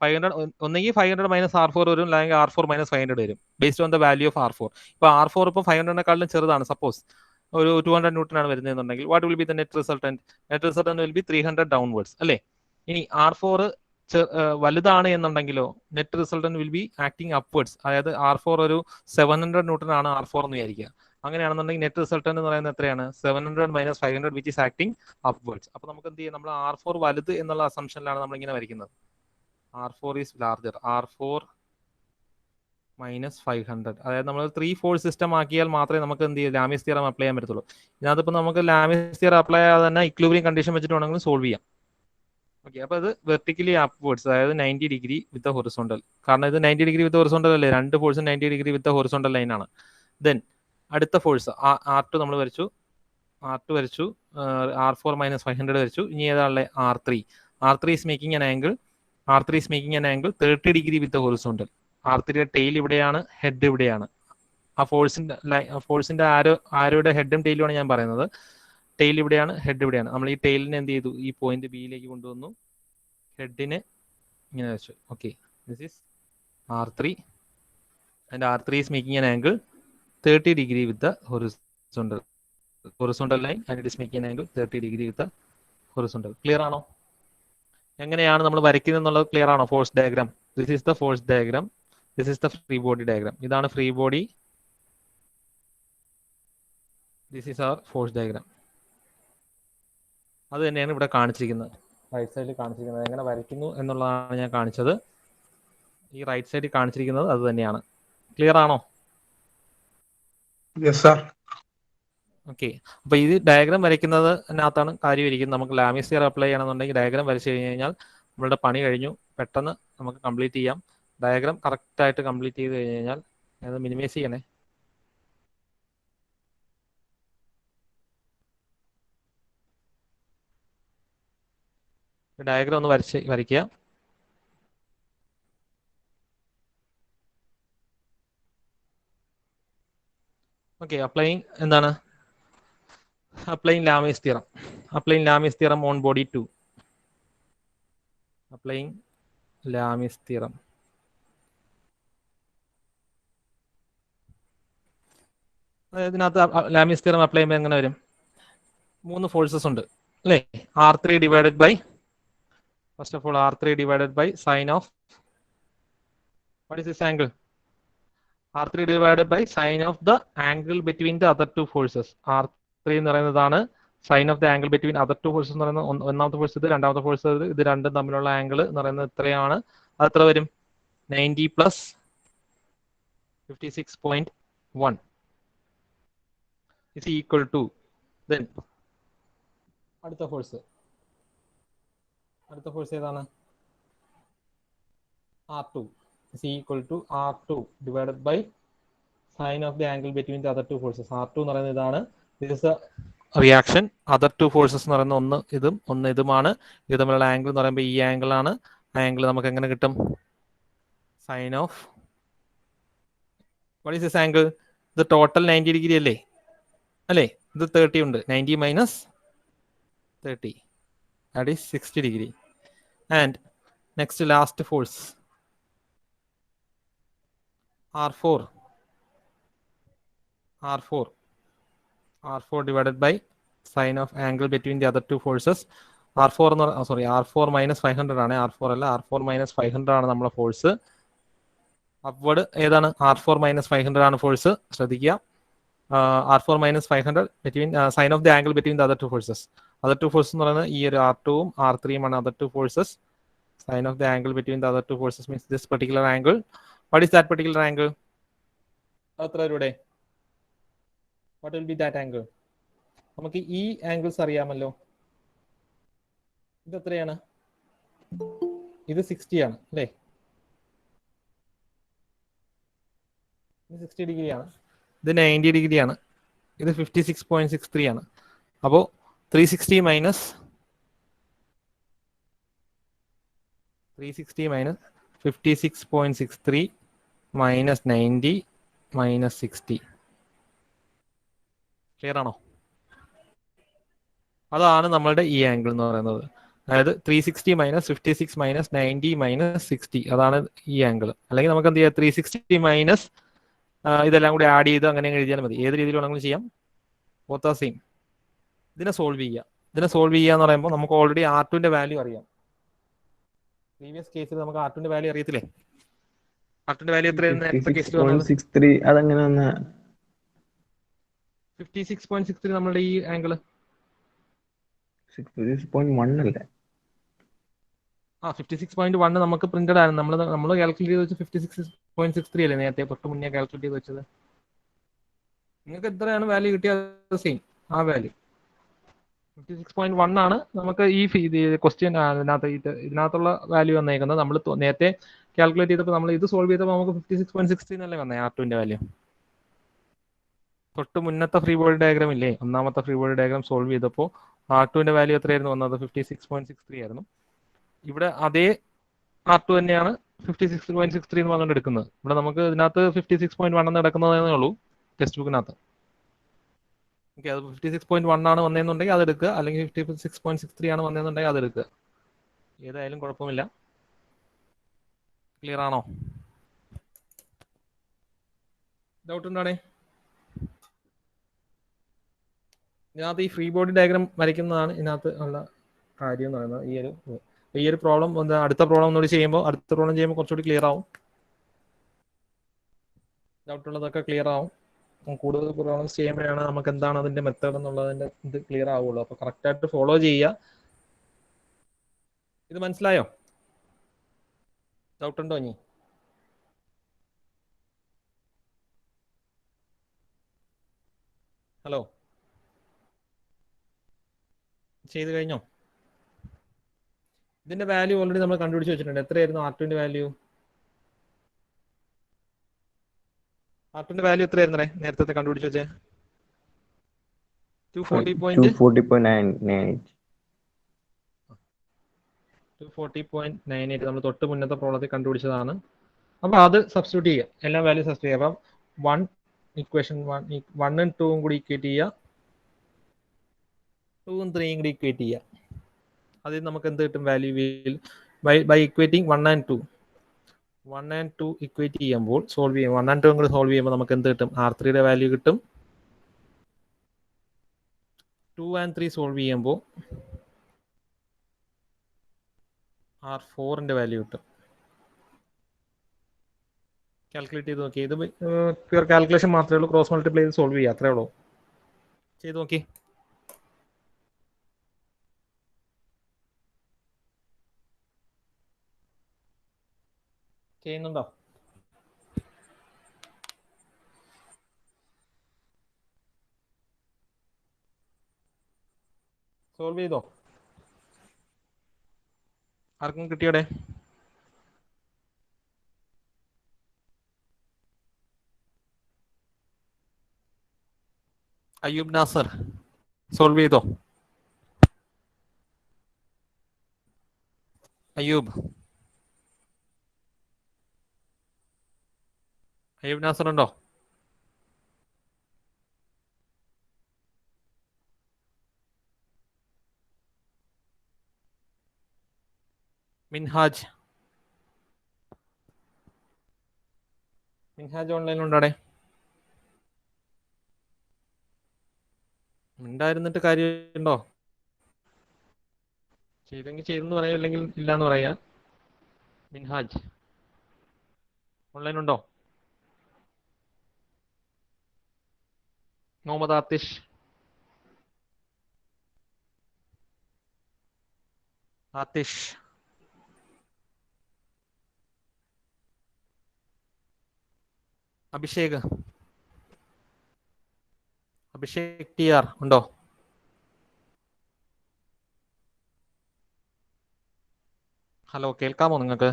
500, ഒന്നെങ്കിൽ 500 മൈനസ് R4 വരും, അല്ലെങ്കിൽ R4 മൈനസ് 500 വരും, based on the value of R4. ഇപ്പോൾ R4 ഇപ്പോൾ 500നെക്കാളും ചെറുതാണ്, സപ്പോസ് ഒരു 200 ന്യൂട്ടൺ ആണ് വരുന്നതെന്നുണ്ടെങ്കിൽ what will be the net resultant? Net resultant will be 300 downwards അല്ലേ. ഇനി R4 വലുതാണ് എന്നുണ്ടെങ്കിലോ net resultant will be acting upwards. അതായത് R4 ഒരു 700 ന്യൂട്ടൺ ആണ് R4 എന്ന് വിചാരിക്കുക. അങ്ങനെയാണെന്നുണ്ടെങ്കിൽ നെറ്റ് റിസൾട്ടന്റ് എന്ന് പറയുന്നത് എത്രയാണ്? 700 minus 500 which is acting upwards. അപ്പോൾ നമുക്ക് എന്ത് ചെയ്യാം, നമ്മൾ R4 വലുത് എന്നുള്ള അസംഷനിലാണ് നമ്മൾ ഇങ്ങനെ വരയ്ക്കുന്നത്. R4 is larger, R4 minus 500. അതായത് നമ്മൾ 3 ഫോഴ്സ് സിസ്റ്റം ആക്കിയാൽ മാത്രമേ നമുക്ക് എന്ത് ചെയ്യും, ലാമിസ് തിയറം അപ്ലൈ ചെയ്യാൻ പറ്റത്തുള്ളൂ. ഇതിനകത്തിപ്പോൾ നമുക്ക് ലാമിസ് തിയറം അപ്ലൈ ചെയ്യാതെ തന്നെ ഇക്വിലിബ്രിയം കണ്ടീഷൻ വെച്ചിട്ട് വേണമെങ്കിലും സോൾവ് ചെയ്യാം. ഓക്കെ, അപ്പോൾ അത് വെർട്ടിക്കലി അപ്വേർഡ്സ്, അതായത് 90 ഡിഗ്രി വിത്ത് ദ ഹൊറിസോണ്ടൽ. കാരണം ഇത് 90 ഡിഗ്രി വിത്ത് ഹൊറിസോണ്ടൽ അല്ലേ, രണ്ട് ഫോഴ്സും 90 ഡിഗ്രി വിത്ത് ഹൊറിസോണ്ടൽ ലൈനാണ്. ദെൻ അടുത്ത ഫോഴ്സ് R2 നമ്മൾ വരച്ചു, R2 വരച്ചു, R4 മൈനസ് 500 വരച്ചു. ഇനി ഏതാണല്ലേ? R3 is making an angle 30 degree with horizontal. R3യുടെ ടെയിൽ ഇവിടെയാണ്, ഹെഡ് ഇവിടെയാണ്. ആ ഫോഴ്സിന്റെ ആരോയുടെ ഹെഡും ടെയിലുമാണ് ഞാൻ പറയുന്നത്. ടെയിൽ ഇവിടെയാണ്, ഹെഡ് ഇവിടെയാണ്. നമ്മൾ ഈ ടെയിലിനെ എന്ത് ചെയ്തു, ഈ പോയിന്റ് ബിയിലേക്ക് കൊണ്ടുവന്നു, ഹെഡിനെ ഇങ്ങനെ വെച്ചു. Okay, this is R3 and R3 is making an angle 30 degree with the horizontal line and it is making an angle 30 degree with the horizontal. Clear ആണോ? എങ്ങനെയാണ് നമ്മൾ വരയ്ക്കുന്നത് എന്നുള്ളത് ക്ലിയർ ആണോ? Force diagram, this is the force diagram, this is the free body diagram. ഇതാണ് free body, this is our force diagram. അത് തന്നെയാണ് ഇവിടെ കാണിച്ചിരിക്കുന്നത്, റൈറ്റ് സൈഡിൽ കാണിച്ചിരിക്കുന്നത്. എങ്ങനെ വരയ്ക്കുന്നു എന്നുള്ളതാണ് ഞാൻ കാണിച്ചത്. ഈ റൈറ്റ് സൈഡിൽ കാണിച്ചിരിക്കുന്നത് അത് തന്നെയാണ്. ക്ലിയർ ആണോ? ഓക്കെ, അപ്പൊ ഇത് ഡയഗ്രാം വരയ്ക്കുന്നതിനകത്താണ് കാര്യം ഇരിക്കുന്നത്. നമുക്ക് ലാമിസ് തിയറം അപ്ലൈ ചെയ്യണമെന്നുണ്ടെങ്കിൽ ഡയഗ്രാം വരച്ചു കഴിഞ്ഞാൽ നമ്മളുടെ പണി കഴിഞ്ഞു. പെട്ടെന്ന് നമുക്ക് കംപ്ലീറ്റ് ചെയ്യാം. ഡയഗ്രാം കറക്റ്റായിട്ട് കംപ്ലീറ്റ് ചെയ്ത് കഴിഞ്ഞ് കഴിഞ്ഞാൽ അത് മിനിമൈസ് ചെയ്യണേ. ഡയഗ്രാം ഒന്ന് വരയ്ക്കുക. ഓക്കെ, അപ്ലൈയിങ് എന്താണ്? Applying Lami's theorem. Applying Lami's theorem on body 2. Applying Lami's theorem. ഇതിനകത്ത് ലാമേഴ്സ് തിയറം അപ്ലൈ ചെയ്യുമ്പോൾ എങ്ങനെ വരും? 3 ഫോഴ്സസ് ഉണ്ട് അല്ലേ? R3 divided by, first of all R3 divided by sine of, what is this angle? R3 divided by sine of the angle between the other 2 forces. R3 എന്ന് പറയുന്നതാണ് sine of the angle between other 2 forces എന്ന് പറയുന്നത്. ഒന്നാമത്തെ force ഇത്, രണ്ടാമത്തെ force ഇത് രണ്ടും തമ്മിലുള്ള ആംഗിൾ എന്ന് പറയുന്നത് എത്രയാണ്? അത് എത്ര വരും? 90 plus 56.1 is equal to, then അടുത്ത ഫോഴ്സ് ഏതാണ്? R2 is equal to R2 divided by sine of the angle between the other 2 forces. R2 എന്ന് പറയുന്നത് ഇതാണ്. This is the reaction. Other 2 forces എന്ന് പറയുന്നത് ഒന്ന് ഇതുമാണ്. ഇത് തമ്മിലുള്ള ആംഗിൾ എന്ന് പറയുമ്പോൾ ഈ ആംഗിൾ ആണ്. ആ ആംഗിൾ നമുക്ക് എങ്ങനെ കിട്ടും? Sine of, what is this angle? ഇത് ടോട്ടൽ 90 ഡിഗ്രി അല്ലേ? ഇത് 30 ഉണ്ട്. 90 minus 30, that is 60 degree. And next last force R4 divided by sine of angle between the other 2 forces. R4 minus 500 ആണ്. R4 അല്ല, R4 minus 500 ആണ് നമ്മുടെ force. Upward ഏതാണ്? R4 minus 500 ആണ് ഫോഴ്സ്. ശ്രദ്ധിക്കുക, R4 minus 500 between sine of the angle between the other 2 forces. Other 2 forces എന്ന് പറയുന്നത് ഈ ഒരു R2ഉം R3ഉം ആണ് other 2 forces. Sine of the angle between the other 2 forces means this particular angle. What is that particular angle? എത്ര രൂപയുടെ? What will be that angle? നമുക്ക് ഈ angles അറിയാമല്ലോ. ഇത് എത്രയാണ്? ഇത് 60 ആണ് അല്ലേ? ഇത് 60 ഡിഗ്രി ആണ്. ഇത് 90 ഡിഗ്രി ആണ്. ഇത് 56.63 ആണ്. അപ്പോൾ 360 മൈനസ് 56.63 മൈനസ് 90 മൈനസ് 60. ക്ലിയർ ആണോ? അതാണ് നമ്മളുടെ ഈ ആംഗിൾ എന്ന് പറയുന്നത്. അതായത് 360 മൈനസ് 56 മൈനസ് 90 മൈനസ് 60, അതാണ് ഈ ആംഗിൾ. അല്ലെങ്കിൽ നമുക്ക് എന്ത് ചെയ്യാം? 360 മൈനസ് ഇതെല്ലാം കൂടി ആഡ് ചെയ്ത് അങ്ങനെ എഴുതിയാൽ മതി. ഏത് രീതിയിൽ വേണമെങ്കിലും ചെയ്യാം. Both are same. ഇതിനെ സോൾവ് ചെയ്യുക എന്ന് പറയുമ്പോൾ നമുക്ക് ഓൾറെഡി R2ന്റെ വാല്യൂ അറിയാം. പ്രീവിയസ് കേസിൽ നമുക്ക് R2ന്റെ വാല്യൂ അറിയത്തില്ലേ? R2ന്റെ വാല്യൂ എത്രയായിരുന്നു? 56.63 നമ്മളുടെ ഈ ആംഗിൾ 56.1 അല്ലേ? 56.1 നമുക്ക് പ്രിന്റഡ് ആണ്. നമ്മൾ കാൽക്കുലേറ്റ് ചെയ്ത് വെച്ച് 56.63 അല്ലേ നേരത്തെ തൊട്ട് മുന്നേ കാൽക്കുലേറ്റ് ചെയ്ത് വെച്ചത്. നിങ്ങൾക്ക് എത്രയാണ് വാല്യൂ കിട്ടിയത്? സെയിം ആ വാല്യൂ 56.1 ആണ് നമുക്ക് ഈ ക്വസ്റ്റ്യൻ ഇതിനകത്തുള്ള വാല്യൂ വന്നേക്കുന്നത്. നമ്മൾ നേരത്തെ കാൽക്കുലേറ്റ് ചെയ്തപ്പോൾ നമ്മൾ ഇത് സോൾവ് ചെയ്തപ്പോൾ നമുക്ക് 56.63 എന്നല്ലേ വന്നേ R2ന്റെ വാല്യൂ. തൊട്ട് മുന്നത്തെ ഫ്രീ ബോഡി ഡയഗ്രാം ഇല്ലേ, ഒന്നാമത്തെ ഫ്രീ ബോഡി ഡയഗ്രാം സോൾവ് ചെയ്തപ്പോൾ R2ന്റെ വാല്യൂ എത്രയായിരുന്നു വന്നത്? 56.63 ആയിരുന്നു. ഇവിടെ അതേ R2 തന്നെയാണ് 56.63 എന്ന് പറഞ്ഞുകൊണ്ട് എടുക്കുന്നത്. ഇവിടെ നമുക്ക് ഇതിനകത്ത് 56.1 എന്ന് എടുക്കുന്നതേ ഉള്ളൂ ടെക്സ്റ്റ് ബുക്കിനകത്ത്. ഓക്കെ, അത് 56.1 ആണ് വന്നതെന്നുണ്ടെങ്കിൽ അത് എടുക്കുക, അല്ലെങ്കിൽ 56.63 ആണ് വന്നതെന്നുണ്ടെങ്കിൽ അത് എടുക്കുക. ഏതായാലും കുഴപ്പമില്ല. ക്ലിയർ ആണോ? ഡൗട്ട് ഉണ്ടോണേ? ഇതിനകത്ത് ഈ ഫ്രീ ബോഡി ഡയഗ്രാം വരയ്ക്കുന്നതാണ് ഇതിനകത്ത് ഉള്ള കാര്യം എന്ന് പറയുന്നത്. ഈ ഒരു പ്രോബ്ലം അടുത്ത പ്രോബ്ലം ഒന്നുകൂടി ചെയ്യുമ്പോൾ കുറച്ചുകൂടി ക്ലിയർ ആവും. ഡൗട്ട് ഉള്ളതൊക്കെ ക്ലിയർ ആവും. കൂടുതൽ പ്രോബ്ലംസ് ചെയ്യുമ്പോഴാണ് നമുക്ക് എന്താണ് അതിന്റെ മെത്തേഡ് എന്നുള്ളതിന്റെ ഇത് ക്ലിയർ ആവുള്ളൂ. അപ്പൊ കറക്റ്റായിട്ട് ഫോളോ ചെയ്യുക. ഇത് മനസ്സിലായോ? ഡൗട്ട് ഉണ്ടോ ഇനി? ഹലോ, ചെയ്ത് കഴിഞ്ഞോ? ഇതിന്റെ വാല്യൂ ഓൾറെഡി നമ്മൾ കണ്ടുപിടിച്ച് വെച്ചിട്ടുണ്ട്. എത്രയായിരുന്നു R2ന്റെ വാല്യൂ? R2ന്റെ വാല്യൂ എത്രയായിരുന്നു നേരത്തെ കണ്ടുപിടിച്ച് വെച്ചേ? 240.98 നമ്മൾ തൊട്ട് മുന്നത്തെ പ്രോബ്ലത്തിൽ കണ്ടുപിടിച്ചതാണ്. അപ്പൊ അത് സബ്സ്റ്റിറ്റ്യൂട്ട് ചെയ്യുക, എല്ലാ വാല്യൂ സബ്സ്റ്റിറ്റ്യൂട്ട് ചെയ്യുക. അപ്പം 1 ഇക്വേഷൻ 1 ഉം 2 കൂടി ഇക്വേറ്റ് ചെയ്യുക, 2 ഉം 3 കൂടി ഇക്വേറ്റ് ചെയ്യുക. അതിൽ നമുക്ക് എന്ത് കിട്ടും? Value by equating 1 and 2 equate ചെയ്യുമ്പോൾ സോൾവ് ചെയ്യും. 1 and 2 കൂടി സോൾവ് ചെയ്യുമ്പോൾ നമുക്ക് എന്ത് കിട്ടും? R3യുടെ വാല്യൂ കിട്ടും. 2 and 3 സോൾവ് ചെയ്യുമ്പോൾ R4ന്റെ വാല്യൂ കിട്ടും. കാൽക്കുലേറ്റ് ചെയ്ത് നോക്കി. ഇത് പ്യുവർ കാൽക്കുലേഷൻ മാത്രമേ ഉള്ളൂ. ക്രോസ് മൾട്ടിപ്ലൈ ചെയ്ത് സോൾവ് ചെയ്യുക, അത്രേ ഉള്ളൂ. ചെയ്ത് നോക്കി. ചെയ്യുന്നുണ്ടോ? സോൾവ് ചെയ്തോ? ആർക്കും കിട്ടിയോടെ? അയ്യൂബ് നാസർ സോൾവ് ചെയ്തോ? അയ്യൂബ് നാസർ ഉണ്ടോ? മിൻഹാജ് ഓൺലൈനിലുണ്ടോ? ഉണ്ടായിരുന്നിട്ട് കാര്യമുണ്ടോ? ചെയ്തെങ്കിൽ ചെയ്തെന്ന് പറയാ, അല്ലെങ്കിൽ ഇല്ലാന്ന് പറയാ. മിൻഹാജ് ഓൺലൈൻ ഉണ്ടോ? മുഹമ്മദ് ആതിഷ് അഭിഷേക് TR ഉണ്ടോ? ഹലോ, കേൾക്കാമോ നിങ്ങൾക്ക്?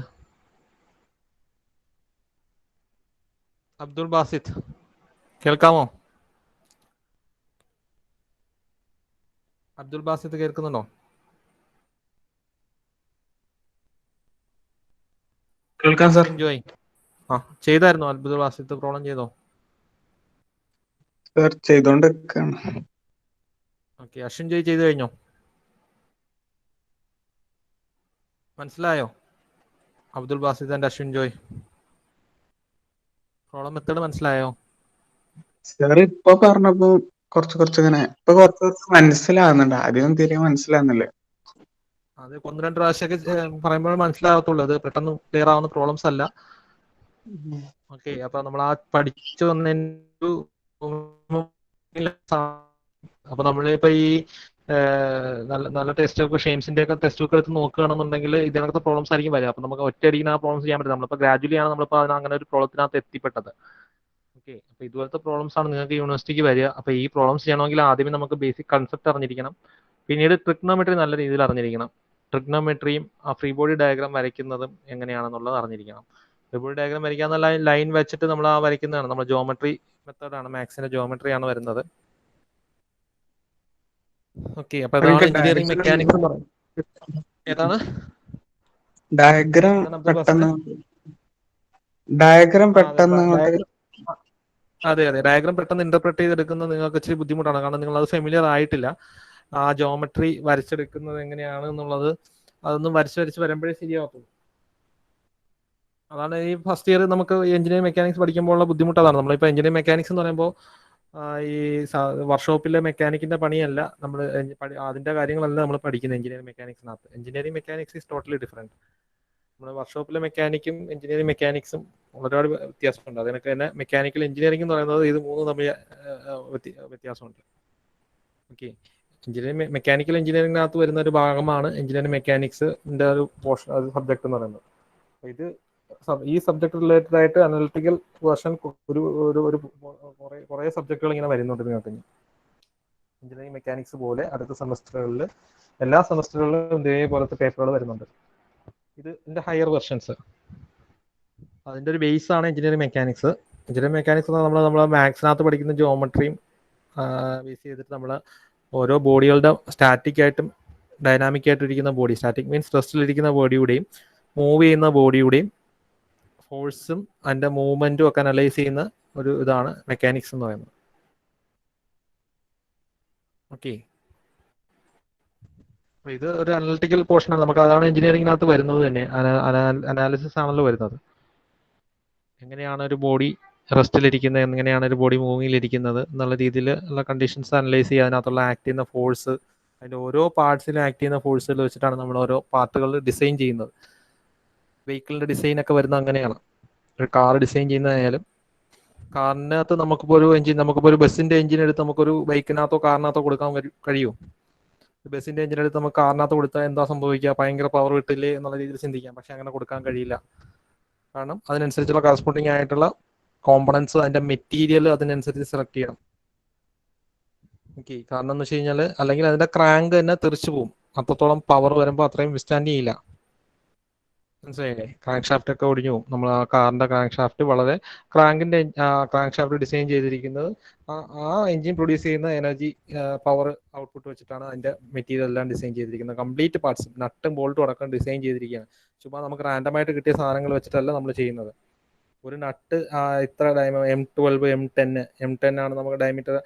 അബ്ദുൾ ബാസിത്ത് കേൾക്കാമോ? അബ്ദുൾ ബാസിത്ത് കേൾക്കുന്നുണ്ടോ? കേൾക്കാം സാർ. ജോയ് ചെയ്തായിരുന്നോ? അബ്ദുൾ ബാസിത്ത് പ്രോബ്ലം ചെയ്തോ? സാർ ചെയ്തോണ്ടിരിക്കാണ്. ഓക്കെ, അശ്വിൻ ജോയ് ചെയ്തു കഴിഞ്ഞോ? മനസ്സിലായോ? Abdul Basith and Ashwin Joy problem method മനസ്സിലായോ? സാർ ഇപ്പൊ പറഞ്ഞപ്പോ കുറച്ച് ഇങ്ങനെ ഇപ്പൊ കുറച്ച് മനസ്സിലാവുന്നുണ്ട്. ആദ്യം തീരെ മനസ്സിലാവുന്നില്ല. അത് 1-2 പ്രാവശ്യമൊക്കെ പറയുമ്പോൾ മനസ്സിലാകത്തുള്ളൂ. അത് പെട്ടെന്ന് ക്ലിയർ ആവുന്ന പ്രോബ്ലംസ് അല്ല. ഓക്കെ, അപ്പൊ നമ്മൾ ആ പഠിച്ചു വന്നതിന്റെ അപ്പൊ നമ്മളിപ്പോ ഈ നല്ല ടെസ്റ്റ് ബുക്ക്, ഷെയിംസിന്റെ ഒക്കെ ടെക്സ്റ്റ് ബുക്ക് എടുത്ത് നോക്കുകയാണെന്നുണ്ടെങ്കിൽ ഇതിനകത്ത് പ്രോബ്ലംസ് ആയിരിക്കും വരിക. അപ്പൊ നമുക്ക് ഒറ്റയടിക്കുന്ന ആ പ്രോബ്ലംസ് ചെയ്യാൻ പറ്റില്ല. നമ്മളിപ്പോ ഗ്രാജുവലി ആണ് നമ്മളിപ്പോ അങ്ങനെ ഒരു പ്രോബ്ലത്തിനകത്ത് എത്തിപ്പെട്ടത്. ഓക്കെ, അപ്പൊ ഇതുപോലത്തെ പ്രോബ്ലംസ് ആണ് നിങ്ങൾക്ക് യൂണിവേഴ്സിറ്റിക്ക് വരിക. അപ്പൊ ഈ പ്രോബ്ലംസ് ചെയ്യണമെങ്കിൽ ആദ്യമേ നമുക്ക് ബേസിക് കൺസെപ്റ്റ് അറിഞ്ഞിരിക്കണം. പിന്നീട് ട്രിഗ്നോമെട്രി നല്ല രീതിയിൽ അറിഞ്ഞിരിക്കണം. ട്രിഗ്നോമെട്രിയും ആ ഫ്രീ ബോഡി ഡയഗ്രാം വരയ്ക്കുന്നതും എങ്ങനെയാണെന്നുള്ളത് അറിഞ്ഞിരിക്കണം. ഫ്രീ ബോഡി ഡയഗ്രാം വരയ്ക്കാന്നുള്ള ലൈൻ വെച്ചിട്ട് നമ്മൾ ആ വരയ്ക്കുന്നതാണ്. നമ്മൾ ജോമെട്രി മെത്തേഡാണ്, മാത്സിന്റെ ജോമെട്രി ആണ് വരുന്നത്. ഓക്കെ, അപ്പൊ അതാണ് എഞ്ചിനീയറിംഗ് മെക്കാനിക്സ് എന്ന് പറയുന്നത്. ഏതാണ് ഡയഗ്രാം പെട്ടെന്ന് അതെ, ഡയഗ്രാം പെട്ടെന്ന് ഇന്റർപ്രറ്റ് ചെയ്തെടുക്കുന്നത് നിങ്ങൾക്ക് ഇച്ചിരി ബുദ്ധിമുട്ടാണ്. കാരണം നിങ്ങൾ അത് ഫെമിലിയർ ആയിട്ടില്ല. ആ ജോമെട്രി വരച്ചെടുക്കുന്നത് എങ്ങനെയാണ് എന്നുള്ളത് അതൊന്നും വരച്ച് വരുമ്പോഴേ ശരിയാവത്തുള്ളൂ. അതാണ് ഈ ഫസ്റ്റ് ഇയർ നമുക്ക് എഞ്ചിനീയറിംഗ് മെക്കാനിക്സ് പഠിക്കുമ്പോഴുള്ള ബുദ്ധിമുട്ട്. അതാണ് നമ്മളിപ്പോൾ എഞ്ചിനീയറിംഗ് മെക്കാനിക്സ് എന്ന് പറയുമ്പോൾ ഈ വർക്ക്ഷോപ്പിലെ മെക്കാനിക്കിന്റെ പണിയല്ല നമ്മൾ അതിന്റെ കാര്യങ്ങളല്ല നമ്മൾ പഠിക്കുന്നത് എഞ്ചിനീയറിംഗ് മെക്കാനിക്സിനകത്ത്. Engineering mechanics is totally different. നമ്മുടെ വർക്ക്ഷോപ്പിലെ മെക്കാനിക്കും എഞ്ചിനീയറിംഗ് മെക്കാനിക്സും ഒരുപാട് വ്യത്യാസമുണ്ട്. അതിനൊക്കെ തന്നെ മെക്കാനിക്കൽ എഞ്ചിനീയറിംഗ് എന്ന് പറയുന്നത് ഇത് മൂന്നും തമ്മിൽ വ്യത്യാസമുണ്ട്. ഓക്കെ, മെക്കാനിക്കൽ എഞ്ചിനീയറിംഗിനകത്ത് വരുന്ന ഒരു ഭാഗമാണ് എഞ്ചിനീയറിംഗ് മെക്കാനിക്സിന്റെ ഒരു പോർഷൻ, ഒരു സബ്ജക്ട് എന്ന് പറയുന്നത്. ഇത് ഈ സബ്ജക്ട് റിലേറ്റഡ് ആയിട്ട് അനലിറ്റിക്കൽ വേർഷൻ കുറേ സബ്ജക്റ്റുകൾ ഇങ്ങനെ വരുന്നുണ്ട് നിങ്ങൾക്ക്. എഞ്ചിനീയറിംഗ് മെക്കാനിക്സ് പോലെ അടുത്ത സെമസ്റ്ററുകളിൽ എല്ലാ സെമസ്റ്ററുകളിലും ഇതേപോലത്തെ പേപ്പറുകൾ വരുന്നുണ്ട്. ഇതിന്റെ ഹയർ വെർഷൻസ്. അതിന്റെ ഒരു ബേസ് ആണ് എഞ്ചിനീയറിംഗ് മെക്കാനിക്സ്. എഞ്ചിനീയറിംഗ് മെക്കാനിക്സ് നമ്മൾ മാത്സിനകത്ത് പഠിക്കുന്ന ജിയോമെട്രിയും ബേസ് ചെയ്തിട്ട് നമ്മൾ ഓരോ ബോഡികളുടെ സ്റ്റാറ്റിക് ആയിട്ടും ഡൈനാമിക് ആയിട്ട് ഇരിക്കുന്ന ബോഡി, സ്റ്റാറ്റിക് മീൻസ് റെസ്റ്റിലിരിക്കുന്ന ബോഡിയുടെയും മൂവ് ചെയ്യുന്ന ബോഡിയുടെയും ഫോഴ്സും അതിന്റെ മൂവ്മെന്റും ഒക്കെ അനലൈസ് ചെയ്യുന്ന ഒരു ഇതാണ് മെക്കാനിക്സ് എന്ന് പറയുന്നത്. ഓക്കെ, ഇത് ഒരു അനലിറ്റിക്കൽ പോർഷനാണ്. നമുക്ക് അതാണ് എഞ്ചിനീയറിംഗിനകത്ത് വരുന്നത് തന്നെ. അനാലിസിസ് ആണല്ലോ വരുന്നത്. എങ്ങനെയാണ് ഒരു ബോഡി റെസ്റ്റിലിരിക്കുന്നത്, എങ്ങനെയാണ് ഒരു ബോഡി മൂവിങ്ങിലിരിക്കുന്നത് എന്നുള്ള രീതിയിൽ ഉള്ള കണ്ടീഷൻസ് അനലൈസ് ചെയ്യുക. അതിനകത്തുള്ള ആക്ട് ചെയ്യുന്ന ഫോഴ്സ്, അതിൻ്റെ ഓരോ പാർട്സിലും ആക്ട് ചെയ്യുന്ന ഫോഴ്സുകൾ വെച്ചിട്ടാണ് നമ്മൾ ഓരോ പാർട്ടുകൾ ഡിസൈൻ ചെയ്യുന്നത്. വെഹിക്കിളിൻ്റെ ഡിസൈൻ ഒക്കെ വരുന്നത് അങ്ങനെയാണ്. ഒരു കാർ ഡിസൈൻ ചെയ്യുന്നതായാലും കാറിനകത്ത് നമുക്കിപ്പോൾ ഒരു എഞ്ചിൻ, നമുക്കിപ്പോൾ ഒരു ബസ്സിൻ്റെ എഞ്ചിൻ എടുത്ത് നമുക്കൊരു ബൈക്കിനകത്തോ കാറിനകത്തോ കൊടുക്കാൻ കഴിയുമോ? ബസ്സിൻ്റെ എഞ്ചിൻ എടുത്ത് നമുക്ക് കാറിനകത്ത് കൊടുത്താൽ എന്താ സംഭവിക്കുക? ഭയങ്കര പവർ കിട്ടില്ലേ എന്നുള്ള രീതിയിൽ ചിന്തിക്കാം. പക്ഷെ അങ്ങനെ കൊടുക്കാൻ കഴിയില്ല. കാരണം അതിനനുസരിച്ചുള്ള കറസ്പോണ്ടിങ് ആയിട്ടുള്ള കോമ്പണൻസ്, അതിൻ്റെ മെറ്റീരിയൽ അതിനനുസരിച്ച് സെലക്ട് ചെയ്യണം. ഓക്കെ, കാരണം എന്ന് വെച്ച് കഴിഞ്ഞാൽ അല്ലെങ്കിൽ അതിൻ്റെ ക്രാങ്ക് തന്നെ തെറിച്ചു പോകും. അത്രത്തോളം പവർ വരുമ്പോൾ അത്രയും വിസ്റ്റാൻഡ് ചെയ്യില്ല. മനസ്സിലായില്ലേ? ക്രാങ്ക് ഷാഫ്റ്റ് ഒക്കെ ഒടിഞ്ഞു പോകും. നമ്മൾ ആ കാറിൻ്റെ ക്രാങ്ക് ഷാഫ്റ്റ് വളരെ ക്രാങ്കിൻ്റെ ക്രാങ്ക് ഷാഫ്റ്റ് ഡിസൈൻ ചെയ്തിരിക്കുന്നത് ആ എഞ്ചിൻ പ്രൊഡ്യൂസ് ചെയ്യുന്ന എനർജി പവർ ഔട്ട്പുട്ട് വെച്ചിട്ടാണ് അതിൻ്റെ മെറ്റീരിയൽ എല്ലാം ഡിസൈൻ ചെയ്തിരിക്കുന്നത്. കംപ്ലീറ്റ് പാർട്സ്, നട്ടും ബോൾട്ടും അടക്കം ഡിസൈൻ ചെയ്തിരിക്കുകയാണ്. ചുമ്മാ നമുക്ക് റാൻഡമായിട്ട് കിട്ടിയ സാധനങ്ങൾ വെച്ചിട്ടല്ല നമ്മൾ ചെയ്യുന്നത്. ഒരു നട്ട് ഇത്ര M12, M10 ആണ് നമുക്ക് ഡയമീറ്റർ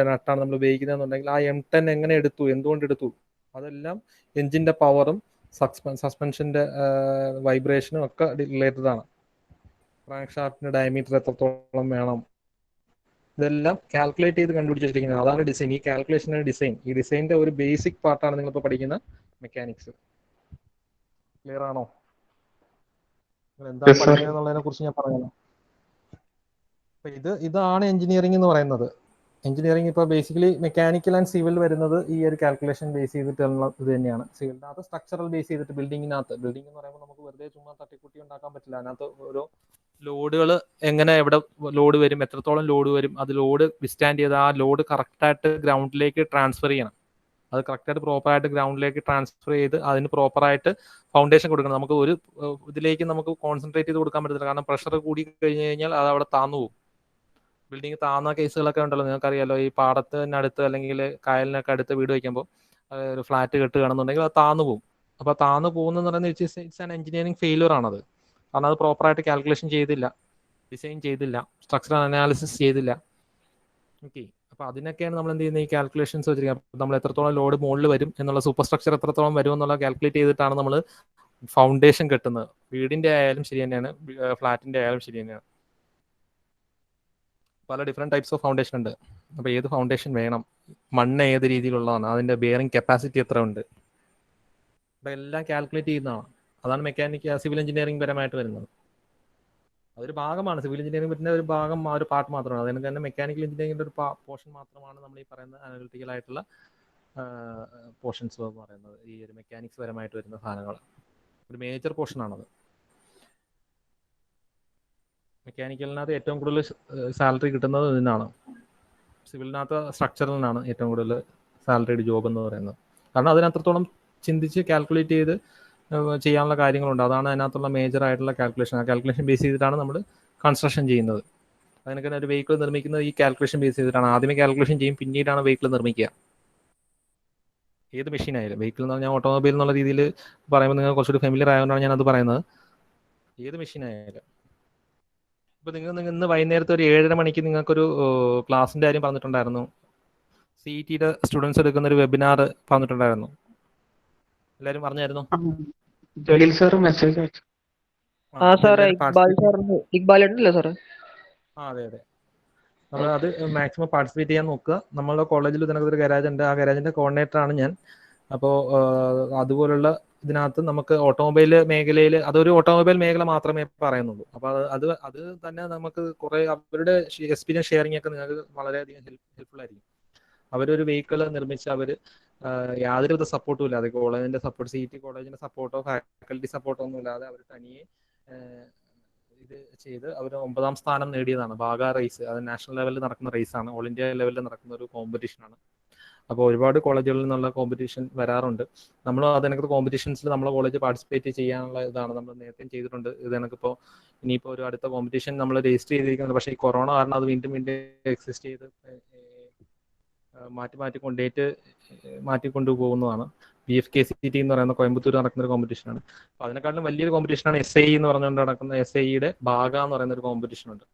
നട്ടാണ് നമ്മൾ ഉപയോഗിക്കുന്നതെന്നുണ്ടെങ്കിൽ ആ M10 എങ്ങനെ എടുത്തു, എന്തുകൊണ്ട് എടുത്തു, അതെല്ലാം എഞ്ചിൻ്റെ പവറും സസ്പെൻഷൻ്റെ വൈബ്രേഷനും ഒക്കെ റിലേറ്റഡ് ആണ്. ക്രാങ്ക് ഷാഫ്റ്റിൻ്റെ ഡയമീറ്റർ എത്രത്തോളം വേണം, ഇതെല്ലാം കാൽക്കുലേറ്റ് ചെയ്ത് കണ്ടുപിടിച്ചിരിക്കുന്നത്. അതാണ് ഡിസൈൻ. ഈ കാൽക്കുലേഷനാണ് ഡിസൈൻ. ഈ ഡിസൈനിൻ്റെ ഒരു ബേസിക് പാർട്ടാണ് നിങ്ങളിപ്പോൾ പഠിക്കുന്ന മെക്കാനിക്സ്. ക്ലിയർ ആണോ? എന്താണ് പഠിക്കുന്നത് എന്നുള്ളതിനെ കുറിച്ച് ഞാൻ പറയാം. അപ്പൊ ഇതാണ് എഞ്ചിനീയറിംഗ് എന്ന് പറയുന്നത്. എഞ്ചിനീയറിംഗ് ഇപ്പോൾ ബേസിക്കലി മെക്കാനിക്കൽ ആൻഡ് സിവിൽ വരുന്നത് ഈ ഒരു കാൽക്കുലേഷൻ ബേസ് ചെയ്തിട്ടുള്ള ഇത് തന്നെയാണ്. സിവിലിനകത്ത് സ്ട്രക്ചറൽ ബേസ് ചെയ്തിട്ട് ബിൽഡിംഗ് എന്ന് പറയുമ്പോൾ നമുക്ക് വെറുതെ ചുമ്മാ തട്ടിക്കുട്ടി ഉണ്ടാക്കാൻ പറ്റില്ല. അതിനകത്ത് ഓരോ ലോഡുകൾ എങ്ങനെ എവിടെ ലോഡ് വരും, എത്രത്തോളം ലോഡ് വരും, അത് ലോഡ് വിസ്റ്റാൻഡ് ചെയ്ത് ആ ലോഡ് കറക്റ്റായിട്ട് ഗ്രൗണ്ടിലേക്ക് ട്രാൻസ്ഫർ ചെയ്യണം. അത് കറക്റ്റായിട്ട് പ്രോപ്പറായിട്ട് ഗ്രൗണ്ടിലേക്ക് ട്രാൻസ്ഫർ ചെയ്ത് അതിന് പ്രോപ്പറായിട്ട് ഫൗണ്ടേഷൻ കൊടുക്കണം. നമുക്ക് ഒരു ഇതിലേക്ക് നമുക്ക് കോൺസെൻട്രേറ്റ് ചെയ്ത് കൊടുക്കാൻ പറ്റത്തില്ല. കാരണം പ്രഷർ കൂടി കഴിഞ്ഞ് കഴിഞ്ഞാൽ അത് അവിടെ താന്നു പോകും. ബിൽഡിംഗ് താന്ന കേസുകളൊക്കെ ഉണ്ടല്ലോ, നിങ്ങൾക്കറിയാലോ. ഈ പാടത്തിനടുത്ത് അല്ലെങ്കിൽ കായലിനൊക്കെ അടുത്ത് വീട് വയ്ക്കുമ്പോൾ ഒരു ഫ്ലാറ്റ് കെട്ടുകയാണെന്നുണ്ടെങ്കിൽ അത് താന്നു പോകും. അപ്പോൾ താന്നു പോകുന്നതെന്ന് പറയുന്നത് ഇറ്റ്സ് ആൻ എഞ്ചിനീയറിംഗ് ഫെയിലിയർ ആണത്. കാരണം അത് പ്രോപ്പറായിട്ട് കാൽക്കുലേഷൻ ചെയ്തില്ല, ഡിസൈൻ ചെയ്തില്ല, സ്ട്രക്ചറൽ അനാലിസിസ് ചെയ്തില്ല. ഓക്കെ, അപ്പോൾ അതിനൊക്കെയാണ് നമ്മൾ എന്ത് ചെയ്യുന്നത്, ഈ കാൽക്കുലേഷൻസ് വെച്ചിരിക്കുന്നത്. നമ്മൾ എത്രത്തോളം ലോഡ് മുകളിൽ വരും എന്നുള്ള, സൂപ്പർ സ്ട്രക്ചർ എത്രത്തോളം വരും എന്നുള്ള കാൽക്കുലേറ്റ് ചെയ്തിട്ടാണ് നമ്മൾ ഫൗണ്ടേഷൻ കെട്ടുന്നത്. വീടിൻ്റെ ആയാലും ശരി തന്നെയാണ്, ഫ്ലാറ്റിൻ്റെ ആയാലും ശരി തന്നെയാണ്. പല ഡിഫറെൻറ്റ് ടൈപ്സ് ഓഫ് ഫൗണ്ടേഷൻ ഉണ്ട്. അപ്പോൾ ഏത് ഫൗണ്ടേഷൻ വേണം, മണ്ണ് ഏത് രീതിയിലുള്ളതാണ്, അതിൻ്റെ ബെയറിംഗ് കപ്പാസിറ്റി എത്ര ഉണ്ട്, ഇതെല്ലാം കാൽക്കുലേറ്റ് ചെയ്യുന്നതാണ്. അതാണ് സിവിൽ എഞ്ചിനീയറിംഗ് പരമായിട്ട് വരുന്നത്. അതൊരു ഭാഗമാണ്. സിവിൽ എഞ്ചിനീയറിംഗിൻ്റെ ഒരു ഭാഗം, ആ ഒരു പാർട്ട് മാത്രമാണ്. അതിന് തന്നെ മെക്കാനിക്കൽ എഞ്ചിനീയറിംഗിൻ്റെ ഒരു പോർഷൻ മാത്രമാണ് നമ്മൾ ഈ പറയുന്ന അനലിറ്റിക്കൽ ആയിട്ടുള്ള പോർഷൻസ് എന്ന് പറയുന്നത്. ഈ ഒരു മെക്കാനിക്സ് പരമായിട്ട് വരുന്ന സാധനങ്ങൾ ഒരു മേജർ പോർഷനാണത്. മെക്കാനിക്കലിനകത്ത് ഏറ്റവും കൂടുതൽ സാലറി കിട്ടുന്നത് ഇതിനാണ്. സിവിലിനകത്ത് സ്ട്രക്ചറിനാണ് ഏറ്റവും കൂടുതൽ സാലറിഡ് ജോബ് എന്ന് പറയുന്നത്. കാരണം അതിനത്രത്തോളം ചിന്തിച്ച് കാൽക്കുലേറ്റ് ചെയ്ത് ചെയ്യാനുള്ള കാര്യങ്ങളുണ്ട്. അതാണ് അതിനകത്തുള്ള മേജർ ആയിട്ടുള്ള കാൽക്കുലേഷൻ. ആ കാൽക്കുലേഷൻ ബേസ് ചെയ്തിട്ടാണ് നമ്മൾ കൺസ്ട്രക്ഷൻ ചെയ്യുന്നത്. അതിനൊക്കെ ഒരു വെഹിക്കിൾ നിർമ്മിക്കുന്നത് ഈ കാൽക്കുലേഷൻ ബേസ് ചെയ്തിട്ടാണ്. ആദ്യമേ കാൽക്കുലേഷൻ ചെയ്യും, പിന്നീടാണ് വെഹിക്കിൾ നിർമ്മിക്കുക. ഏത് മെഷീൻ ആയാലും, വെഹിക്കിൾ എന്ന് പറഞ്ഞാൽ ഓട്ടോമൊബൈൽ എന്നുള്ള രീതിയിൽ പറയുമ്പോൾ നിങ്ങൾ കുറച്ചുകൂടി ഫെമിലിയർ ആയതുകൊണ്ടാണ് ഞാനത് പറയുന്നത്. ഏത് മെഷീൻ ആയാലും ഇപ്പോൾ നിങ്ങൾ ഇന്ന് വൈകുന്നേരത്തെ ഒരു 7:30 മണിക്ക് നിങ്ങൾക്കൊരു ക്ലാസിൻ്റെ കാര്യം പറഞ്ഞിട്ടുണ്ടായിരുന്നു. CETയുടെ സ്റ്റുഡൻസ് എടുക്കുന്ന ഒരു വെബിനാർ പറഞ്ഞിട്ടുണ്ടായിരുന്നു. എല്ലാവരും പറഞ്ഞായിരുന്നു. ജലീൽ സാർ മെസ്സേജ് അയച്ചു. അതെ. അപ്പോൾ അത് മാക്സിമം പാർട്ടിസിപ്പേറ്റ് ചെയ്യാൻ നോക്കുക. നമ്മളുടെ കോളേജിൽ ഇതിനകത്തൊരു ഗരാജ് ഉണ്ട്. ആ ഗരാജിൻ്റെ കോർഡിനേറ്ററാണ് ഞാൻ. അപ്പോൾ അതുപോലുള്ള ഇതിനകത്ത് നമുക്ക് ഓട്ടോമൊബൈൽ മേഖലയിൽ, അതൊരു ഓട്ടോമൊബൈൽ മേഖല മാത്രമേ പറയുന്നുള്ളൂ. അപ്പോൾ അത് തന്നെ നമുക്ക് കുറേ അവരുടെ എക്സ്പീരിയൻസ് ഷെയറിംഗ് ഒക്കെ നിങ്ങൾക്ക് വളരെയധികം ഹെൽപ്ഫുൾ ആയിരിക്കും. അവരൊരു വെഹിക്കിൾ നിർമ്മിച്ച് അവർ യാതൊരുവിധ സപ്പോർട്ടും ഇല്ലാതെ, കോളേജിൻ്റെ സപ്പോർട്ട്, CET കോളേജിൻ്റെ സപ്പോർട്ടോ ഫാക്കൽറ്റി സപ്പോർട്ടോ ഒന്നും ഇല്ലാതെ അവർ തനിയെ ഇത് ചെയ്ത് അവർ 9ാം സ്ഥാനം നേടിയതാണ്. ബാഗ റേസ്, അത് നാഷണൽ ലെവലിൽ നടക്കുന്ന റേസാണ്, ഓൾ ഇന്ത്യ ലെവലിൽ നടക്കുന്ന ഒരു കോമ്പറ്റീഷനാണ്. അപ്പോൾ ഒരുപാട് കോളേജുകളിൽ നിന്നുള്ള കോമ്പറ്റീഷൻ വരാറുണ്ട്. നമ്മൾ അതിനകത്ത് കോമ്പറ്റീഷൻസിൽ നമ്മളെ കോളേജ് പാർട്ടിസിപ്പേറ്റ് ചെയ്യാനുള്ള ഇതാണ് നമ്മൾ നേരത്തെ ചെയ്തിട്ടുണ്ട്. ഇത് കണക്കിപ്പോൾ ഇനിയിപ്പോൾ ഒരു അടുത്ത കോമ്പറ്റീഷൻ നമ്മൾ രജിസ്റ്റർ ചെയ്തിരിക്കുന്നത്, പക്ഷേ ഈ കൊറോണ കാരണം അത് വീണ്ടും എക്സിസ്റ്റ് ചെയ്ത് ഡേറ്റ് മാറ്റിക്കൊണ്ടുപോകുന്നതാണ്. BFKCT എന്ന് പറയുന്ന കോയമ്പത്തൂർ നടക്കുന്ന ഒരു കോമ്പറ്റീഷനാണ്. അപ്പോൾ അതിനെക്കാളും വലിയൊരു കോമ്പറ്റീഷനാണ് SI എന്ന് പറഞ്ഞുകൊണ്ട് നടക്കുന്ന SIയുടെ ഭാഗ എന്ന് പറയുന്ന ഒരു കോമ്പറ്റീഷൻ ഉണ്ട്,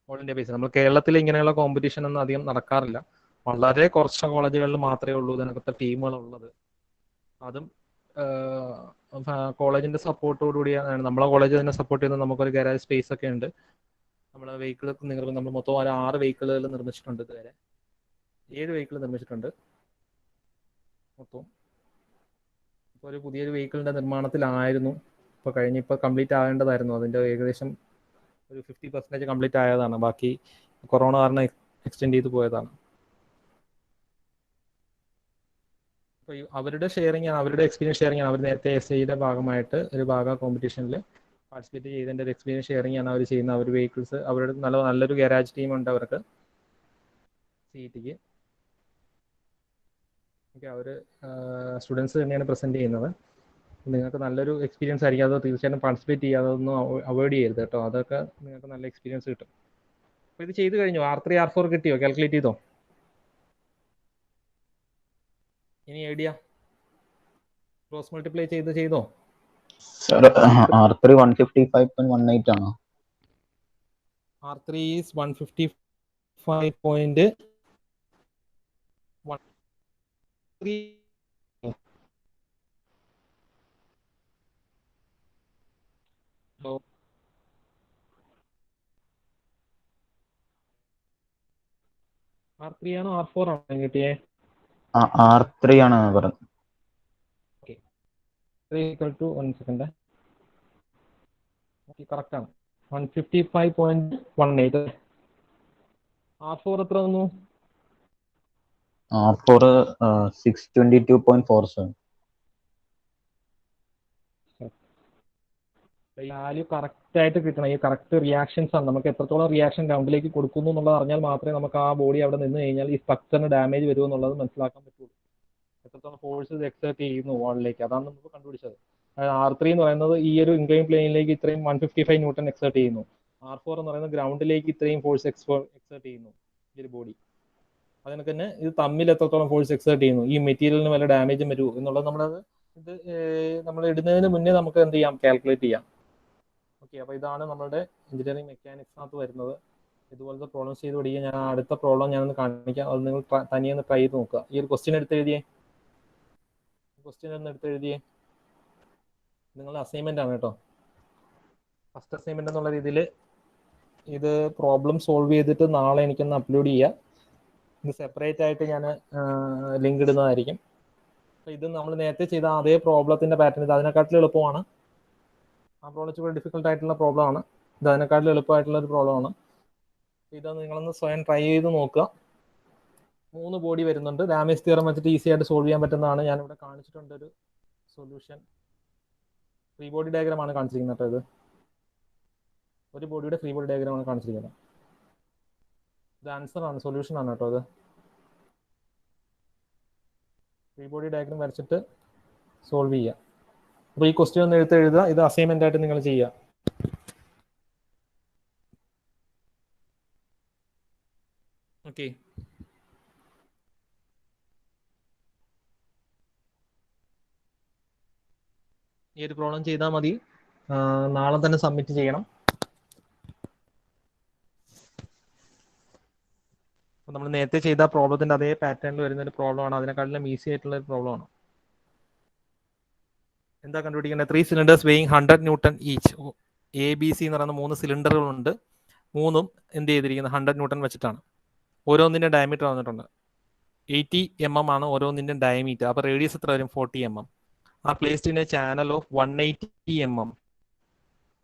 ഓൾ ഇന്ത്യ ബേസ്. നമ്മൾ കേരളത്തിൽ ഇങ്ങനെയുള്ള കോമ്പറ്റീഷൻ ഒന്നും അധികം നടക്കാറില്ല. വളരെ കുറച്ച് കോളേജുകളിൽ മാത്രമേ ഉള്ളൂ ഇതിനകത്തെ ടീമുകൾ ഉള്ളത്. അതും കോളേജിന്റെ സപ്പോർട്ടോടുകൂടിയാണ്. നമ്മളെ കോളേജ് തന്നെ സപ്പോർട്ട് ചെയ്യുന്നത്. നമുക്കൊരു ഗാരേജ് സ്പേസ് ഒക്കെ ഉണ്ട്. നമ്മളെ വെഹിക്കിൾ നമ്മൾ മൊത്തം ഒരു 6 വെഹിക്കിളുകൾ നിർമ്മിച്ചിട്ടുണ്ട്. ഇതുവരെ 7 വെഹിക്കിൾ നിർമ്മിച്ചിട്ടുണ്ട് മൊത്തം. ഇപ്പോൾ ഒരു പുതിയൊരു വെഹിക്കിളിന്റെ നിർമ്മാണത്തിലായിരുന്നു. ഇപ്പോൾ കംപ്ലീറ്റ് ആവേണ്ടതായിരുന്നു. അതിന്റെ ഏകദേശം ഒരു 50% കംപ്ലീറ്റ് ആയതാണ്. ബാക്കി കൊറോണ കാരണം എക്സ്റ്റെൻഡ് ചെയ്ത് പോയതാണ്. അപ്പോൾ അവരുടെ ഷെയറിങ്, അവരുടെ എക്സ്പീരിയൻസ് ഷെയറിങ് ആണ്. അവർ നേരത്തെ SIയുടെ ഭാഗമായിട്ട് ഒരു ഭാഗ കോമ്പറ്റീഷനിൽ പാർട്ടിസിപ്പേറ്റ് ചെയ്തതിൻ്റെ ഒരു എക്സ്പീരിയൻസ് ഷെയറിങ് ആണ് അവർ ചെയ്യുന്നത്. അവർ വെഹിക്കിൾസ്, അവരുടെ നല്ലൊരു ഗാരാജ് ടീമുണ്ട് അവർക്ക് CETക്ക്. ഓക്കെ, അവർ സ്റ്റുഡൻസ് തന്നെയാണ് പ്രസൻറ്റ് ചെയ്യുന്നത്. നിങ്ങൾക്ക് നല്ലൊരു എക്സ്പീരിയൻസ് ആയിരിക്കും. അത് തീർച്ചയായിട്ടും പാർട്ടിസിപ്പേറ്റ് ചെയ്യാതെ ഒന്നും അവോയ്ഡ് ചെയ്യരുത് കേട്ടോ. അതൊക്കെ നിങ്ങൾക്ക് നല്ല എക്സ്പീരിയൻസ് കിട്ടും. അപ്പോൾ ഇത് ചെയ്ത് കഴിഞ്ഞു. R3 R4 കിട്ടിയോ? കാൽക്കുലേറ്റ് ചെയ്തോ? ഇനി ഐഡിയ ക്രോസ് മൾട്ടിപ്ലൈ ചെയ്തോ? സർ R3 155.18 ആണോ? R3 is 155.13. R3 ആണോ R4 ആണോ കിട്ടിയേ? R3 ആണ് പറഞ്ഞത്. Okay, 1 second. ഓക്കെ, കറക്റ്റ് ആണ്. 155.18. R4 എത്ര വന്നു? R4 622.47. വാല്യൂ കറക്റ്റ് ആയിട്ട് കിട്ടണം. ഈ കറക്റ്റ് റിയാക്ഷൻസ് ആണ്. നമുക്ക് എത്രത്തോളം റിയാക്ഷൻ ഗ്രൗണ്ടിലേക്ക് കൊടുക്കുന്നു എന്നുള്ളത് അറിഞ്ഞാൽ മാത്രമേ നമുക്ക് ആ ബോഡി അവിടെ നിന്ന് കഴിഞ്ഞാൽ ഈ സ്ട്രക്ചറിന് ഡാമേജ് വരുമോ എന്നുള്ളത് മനസ്സിലാക്കാൻ പറ്റുള്ളൂ. എത്രത്തോളം ഫോഴ്സസ് എക്സേർട്ട് ചെയ്യുന്നു വാളിലേക്ക്, അതാണ് നമുക്ക് കണ്ടുപിടിച്ചത്. R3 എന്ന് പറയുന്നത് ഈ ഒരു ഇൻക്ലൈൻ പ്ലെയിനിലേക്ക് ഇത്രയും 155 ന്യൂട്ടൺ എക്സേർട്ട് ചെയ്യുന്നു. R4 എന്ന് പറയുന്നത് ഗ്രൗണ്ടിലേക്ക് ഇത്രയും ഫോഴ്സ് എക്സേർട്ട് ചെയ്യുന്നു ഈ ഒരു ബോഡി. അതിനൊക്കെ തന്നെ ഇത് തമ്മിൽ എത്രത്തോളം ഫോഴ്സ് എക്സേർട്ട് ചെയ്യുന്നു, ഈ മെറ്റീരിയലിന് വല്ല ഡാമേജും വരുമോ എന്നുള്ളത് നമ്മൾ ഇടുന്നതിന് മുന്നേ നമുക്ക് എന്ത് ചെയ്യാം, കാൽക്കുലേറ്റ് ചെയ്യാം. ഓക്കെ, അപ്പോൾ ഇതാണ് നമ്മുടെ എഞ്ചിനീയറിംഗ് മെക്കാനിക്സിനകത്ത് വരുന്നത്. ഇതുപോലത്തെ പ്രോബ്ലംസ് ചെയ്ത് പഠിക്കുക. ഞാൻ അടുത്ത പ്രോബ്ലം ഞാനൊന്ന് കാണിക്കാം. അത് നിങ്ങൾ തനിയെ ഒന്ന് ട്രൈ ചെയ്ത് നോക്കുക. ഈ ഒരു ക്വസ്റ്റ്യൻ എടുത്ത് എഴുതിയേ. നിങ്ങളുടെ അസൈൻമെന്റ് ആണ് കേട്ടോ. ഫസ്റ്റ് അസൈൻമെന്റ് എന്നുള്ള രീതിയിൽ ഇത് പ്രോബ്ലം സോൾവ് ചെയ്തിട്ട് നാളെ എനിക്കൊന്ന് അപ്ലോഡ് ചെയ്യുക. ഇത് സെപ്പറേറ്റ് ആയിട്ട് ഞാൻ ലിങ്ക് ഇടുന്നതായിരിക്കും. അപ്പോൾ ഇത് നമ്മൾ നേരത്തെ ചെയ്ത അതേ പ്രോബ്ലത്തിന്റെ പാറ്റേൺ. ഇത് അതിനെക്കാട്ടിലും എളുപ്പമാണ്. ആ പ്രോബ്ലം ഇച്ചിരി ഡിഫിക്കൽട്ട് ആയിട്ടുള്ള പ്രോബ്ലമാണ്. ഇത് അതിനെക്കാട്ടിലും എളുപ്പമായിട്ടുള്ള ഒരു പ്രോബ്ലമാണ്. ഇത് നിങ്ങളൊന്ന് സ്വയം ട്രൈ ചെയ്ത് നോക്കുക. 3 ബോഡി വരുന്നുണ്ട്. ഡാമേജ് തിയറം വെച്ചിട്ട് ഈസി ആയിട്ട് സോൾവ് ചെയ്യാൻ പറ്റുന്നതാണ്. ഞാനിവിടെ കാണിച്ചിട്ടുണ്ട് ഒരു സൊല്യൂഷൻ. 3 ബോഡി ഡയഗ്രാം ആണ് കാണിച്ചിരിക്കുന്നത് കേട്ടോ. ഇത് ഒരു ബോഡിയുടെ 3 ബോഡി ഡയഗ്രാം ആണ് കാണിച്ചിരിക്കുന്നത്. ഇത് ആൻസർ ആണ്, സൊല്യൂഷൻ ആണ് കേട്ടോ. അത് 3 ബോഡി ഡയഗ്രാം വരച്ചിട്ട് സോൾവ് ചെയ്യുക. അപ്പോൾ ഈ ക്വസ്റ്റ്യൻ ഒന്ന് എഴുതുക. ഇത് അസൈൻമെന്റ് ആയിട്ട് നിങ്ങൾ ചെയ്യുക. ഓക്കെ, ഈ ഒരു പ്രോബ്ലം ചെയ്താൽ മതി. നാളെ തന്നെ സബ്മിറ്റ് ചെയ്യണം. നമ്മൾ നേരത്തെ ചെയ്ത പ്രോബ്ലത്തിന്റെ അതേ പാറ്റേണിൽ വരുന്ന ഒരു പ്രോബ്ലമാണ്. അതിനെക്കാട്ടിലും ഈസി ആയിട്ടുള്ള ഒരു പ്രോബ്ലമാണ്. എന്താ കണ്ടുപിടിക്കേണ്ടത്? 3 cylinders weighing 100 newton each. ABC എന്ന് പറയുന്ന 3 സിലിണ്ടറുകളുണ്ട്. 3ഉം എന്ത് ചെയ്തിരിക്കുന്നത് 100 ന്യൂട്ടൺ വെച്ചിട്ടാണ്. ഓരോന്നിൻ്റെ ഡയമീറ്റർ വന്നിട്ടുണ്ട് 80 mm ആണ് ഓരോന്നിൻ്റെ ഡയമീറ്റർ. അപ്പോൾ റേഡിയസ് എത്ര വരും? 40 mm. ആ placed in a channel of 180 mm.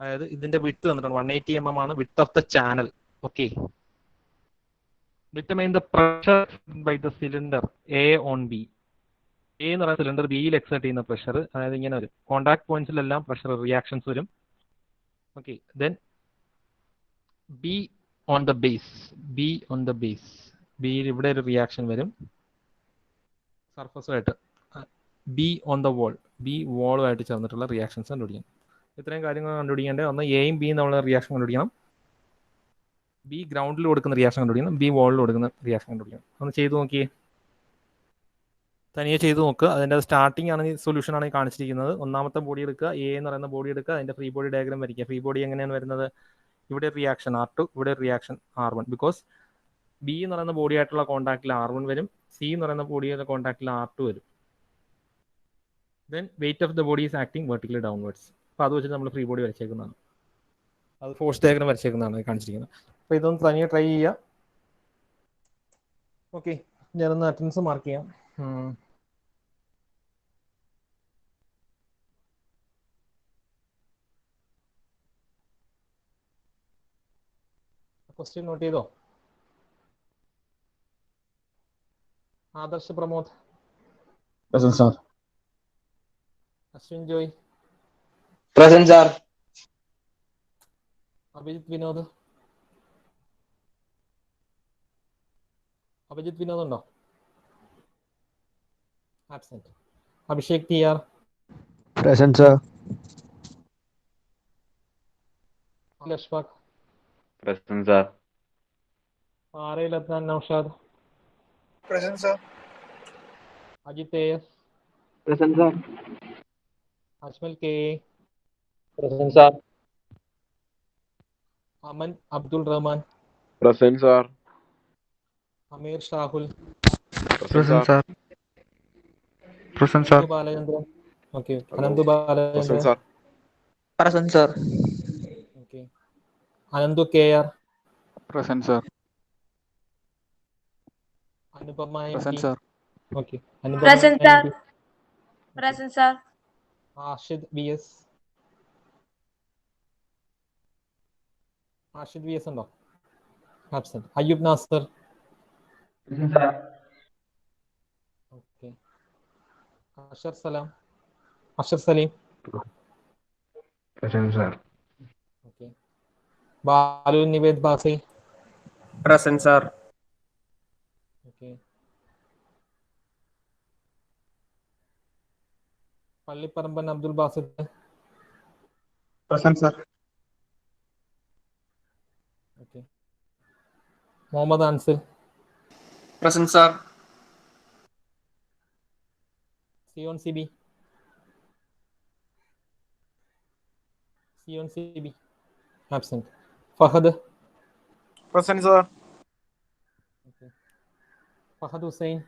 അതായത് ഇതിന്റെ വിഡ്ത്ത് തന്നിട്ടുണ്ട് 180 mm ആണ് width of the channel. Okay, determine the pressure by the cylinder A on B. A എന്ന് പറയുന്ന സിലിണ്ടർ ബിയിൽ എക്സേർട്ട് ചെയ്യുന്ന പ്രഷർ, അതായത് ഇങ്ങനെ വരും. കോണ്ടാക്ട് പോയിന്റ്സിലെല്ലാം പ്രഷർ റിയാക്ഷൻസ് വരും. Okay, then B on the base. ബിയിൽ ഇവിടെ ഒരു റിയാക്ഷൻ വരും സർഫസുമായിട്ട്. B on the wall, B വോളുമായിട്ട് ചേർന്നിട്ടുള്ള റിയാക്ഷൻസ് കണ്ടുപിടിക്കണം. ഇത്രയും കാര്യങ്ങൾ കണ്ടുപിടിക്കേണ്ടത്. ഒന്ന് എയും ബിയും തമ്മിലുള്ള റിയാക്ഷൻ കണ്ടുപിടിക്കണം, ബി ഗ്രൗണ്ടിൽ കൊടുക്കുന്ന റിയാക്ഷൻ കണ്ടുപിടിക്കണം, ബി വോളിൽ കൊടുക്കുന്ന റിയാക്ഷൻ കണ്ടുപിടിക്കണം. ഒന്ന് ചെയ്ത് നോക്കിയേ, തനിയെ ചെയ്ത് നോക്കുക. അതിൻ്റെ സ്റ്റാർട്ടിംഗ് ആണ് സൊല്യൂഷൻ ആണ് കാണിച്ചിരിക്കുന്നത്. ഒന്നാമത്തെ ബോഡി എടുക്കുക, എ എന്ന് പറയുന്ന ബോഡി എടുക്കുക, അതിൻ്റെ ഫ്രീ ബോഡി ഡയഗ്രാം വരയ്ക്കുക. ഫ്രീ ബോഡി എങ്ങനെയാണ് വരുന്നത്? ഇവിടെ റിയാക്ഷൻ R2, ഇവിടെ റിയാക്ഷൻ R1. ബിക്കോസ് ബി എന്ന് പറയുന്ന ബോഡി ആയിട്ടുള്ള കോൺടാക്റ്റിൽ R1 വരും, സി എന്ന് പറയുന്ന ബോഡിയുടെ കോൺടാക്റ്റിൽ R2 വരും. Then weight of the body is acting vertically downwards. അപ്പോൾ അത് വെച്ചിട്ട് നമ്മൾ ഫ്രീ ബോഡി വരച്ചേക്കുന്നതാണ്. അത് ഫോഴ്സ് ഡയഗ്രാം വരച്ചേക്കുന്നതാണ് കാണിച്ചിരിക്കുന്നത്. അപ്പോൾ ഇതൊന്ന് തനിയെ ട്രൈ ചെയ്യുക. ഓക്കെ, ഞാനൊന്ന് അറ്റൻഡൻസ് മാർക്ക് ചെയ്യാം. ക്വസ്റ്റ്യൻ നോട്ട് ചെയ്തോ? Adarsh Pramod, Present, sir. Ashwin Joy, Present, sir. Abhijith Vinod. Abhijith Vinod ഉണ്ടോ? Absent. Abhishek T R. Present, sir. Ashfaq. Present, sir. Arayil Adnan Naushad. Present, sir. Ajith A S. Present, sir. Ajmal K A. Present, sir. Aman Abdul Rahman. Present, sir. Ameer Shahul. Present, sir. Present, sir. Ananthu Balachandran. Okay, Ananthu Balachandran. Present, sir. Present, sir. Okay, Ananthu K R. Present, sir. Anupama M Present, P. sir. Okay, Anupama Present, M sir. P. Present, sir. Ashid V S. Ashid V S ഉണ്ടോ? Absent. Ayyub Nasar. Present, sir. Okay, Ashar Salam. Ashar Saleem. Present, sir. Okay, Balu Nived Basi. Present, sir. Okay, Pallipparamban Abdul Basid. Present, sir. Okay, Muhammad Ansil. Present, sir. Zion Sibi. Zion Sibi absent. Fahad. Present, sir. Okay, Fahad Hussain.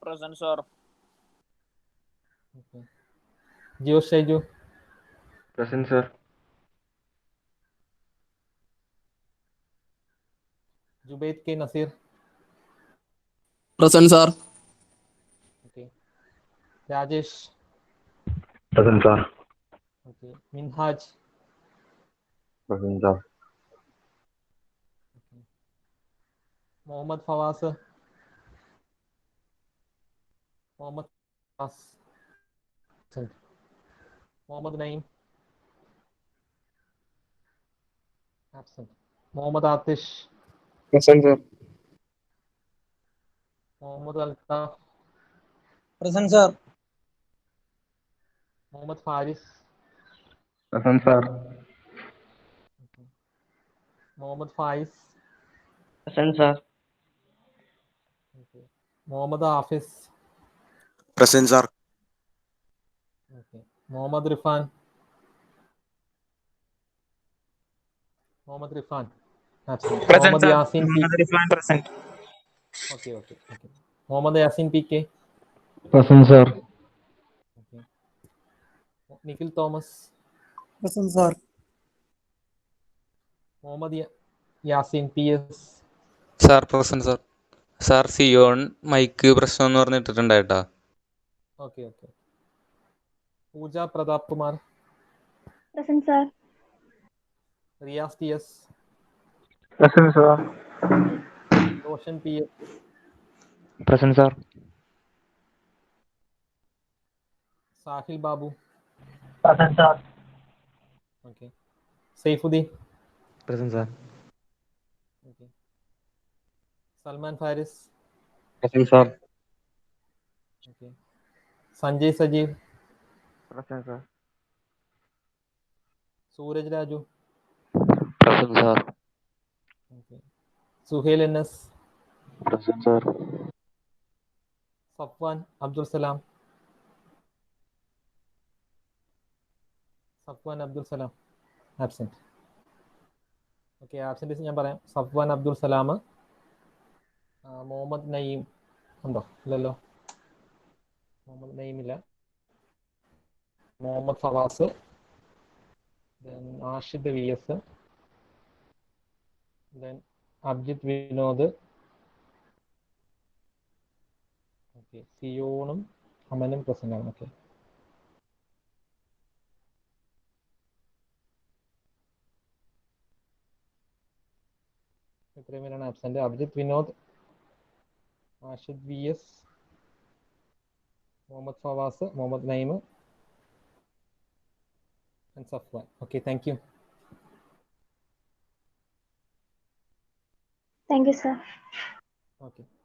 Present, sir. Okay, Jio Shaiju. Present, sir. Jubaid K Naseer. Present, sir. Okay, Rajesh. Present, sir. Okay, Minhaj. Present, sir. Muhammad Fawas. Muhammad Fawas. Muhammad നഈം. Absent. Muhammad Athish. Present, sir. Muhammad Althaf. Present, sir. Muhammad Faris. Present, sir. Muhammad Fayis. Present, sir. Muhammad Hafis. Present, sir. Okay, Muhammad Rifan. Muhammad Rifan. Absent. Present, Muhammad sir. Yaseen P. Muhammad Irfan, present. Okay okay okay, Muhammad Yaseen P K. Present, sir. Okay, Nikhil Thomas. Present, sir. Muhammad Yaseen P S. Sir present sir. Sir Zion mike പ്രശ്നം എന്ന് പറഞ്ഞിട്ടുണ്ടായിട്ടാ. Okay okay, Pooja Prathap Kumar. Present, sir. Riyas T S. Present, sir. Roshan P S. Present, sir. Sahil Babu. Present, sir. Okay, Saifuddin. Present, sir. Okay, Salman Faris. Present, sir. Okay. Sanjay Sajeev. Present, sir. Suraj Raju. Present, sir. Okay. Suhail Enes. Present, sir. Safwan Abdul Salam. Safwan Abdul Salam. Absent. Okay absentees ഞാൻ പറയാം. സഫ്വാൻ അബ്ദുൽ സലാം, മുഹമ്മദ് നയീം ഉണ്ടോ? ഇല്ലല്ലോ. മുഹമ്മദ് നയീം ഇല്ല. Muhammad Fawas, then Ashid V S, then Abhijith Vinod. Okay, സിയോണും അമനും present ആണ്. ഓക്കെ, ഇത്രയും പേരാണ് absent. Abhijith Vinod, Ashid V S, Muhammad Fawas, Muhammad Naim and Safwan. Okay, thank you. Thank you, sir. Okay.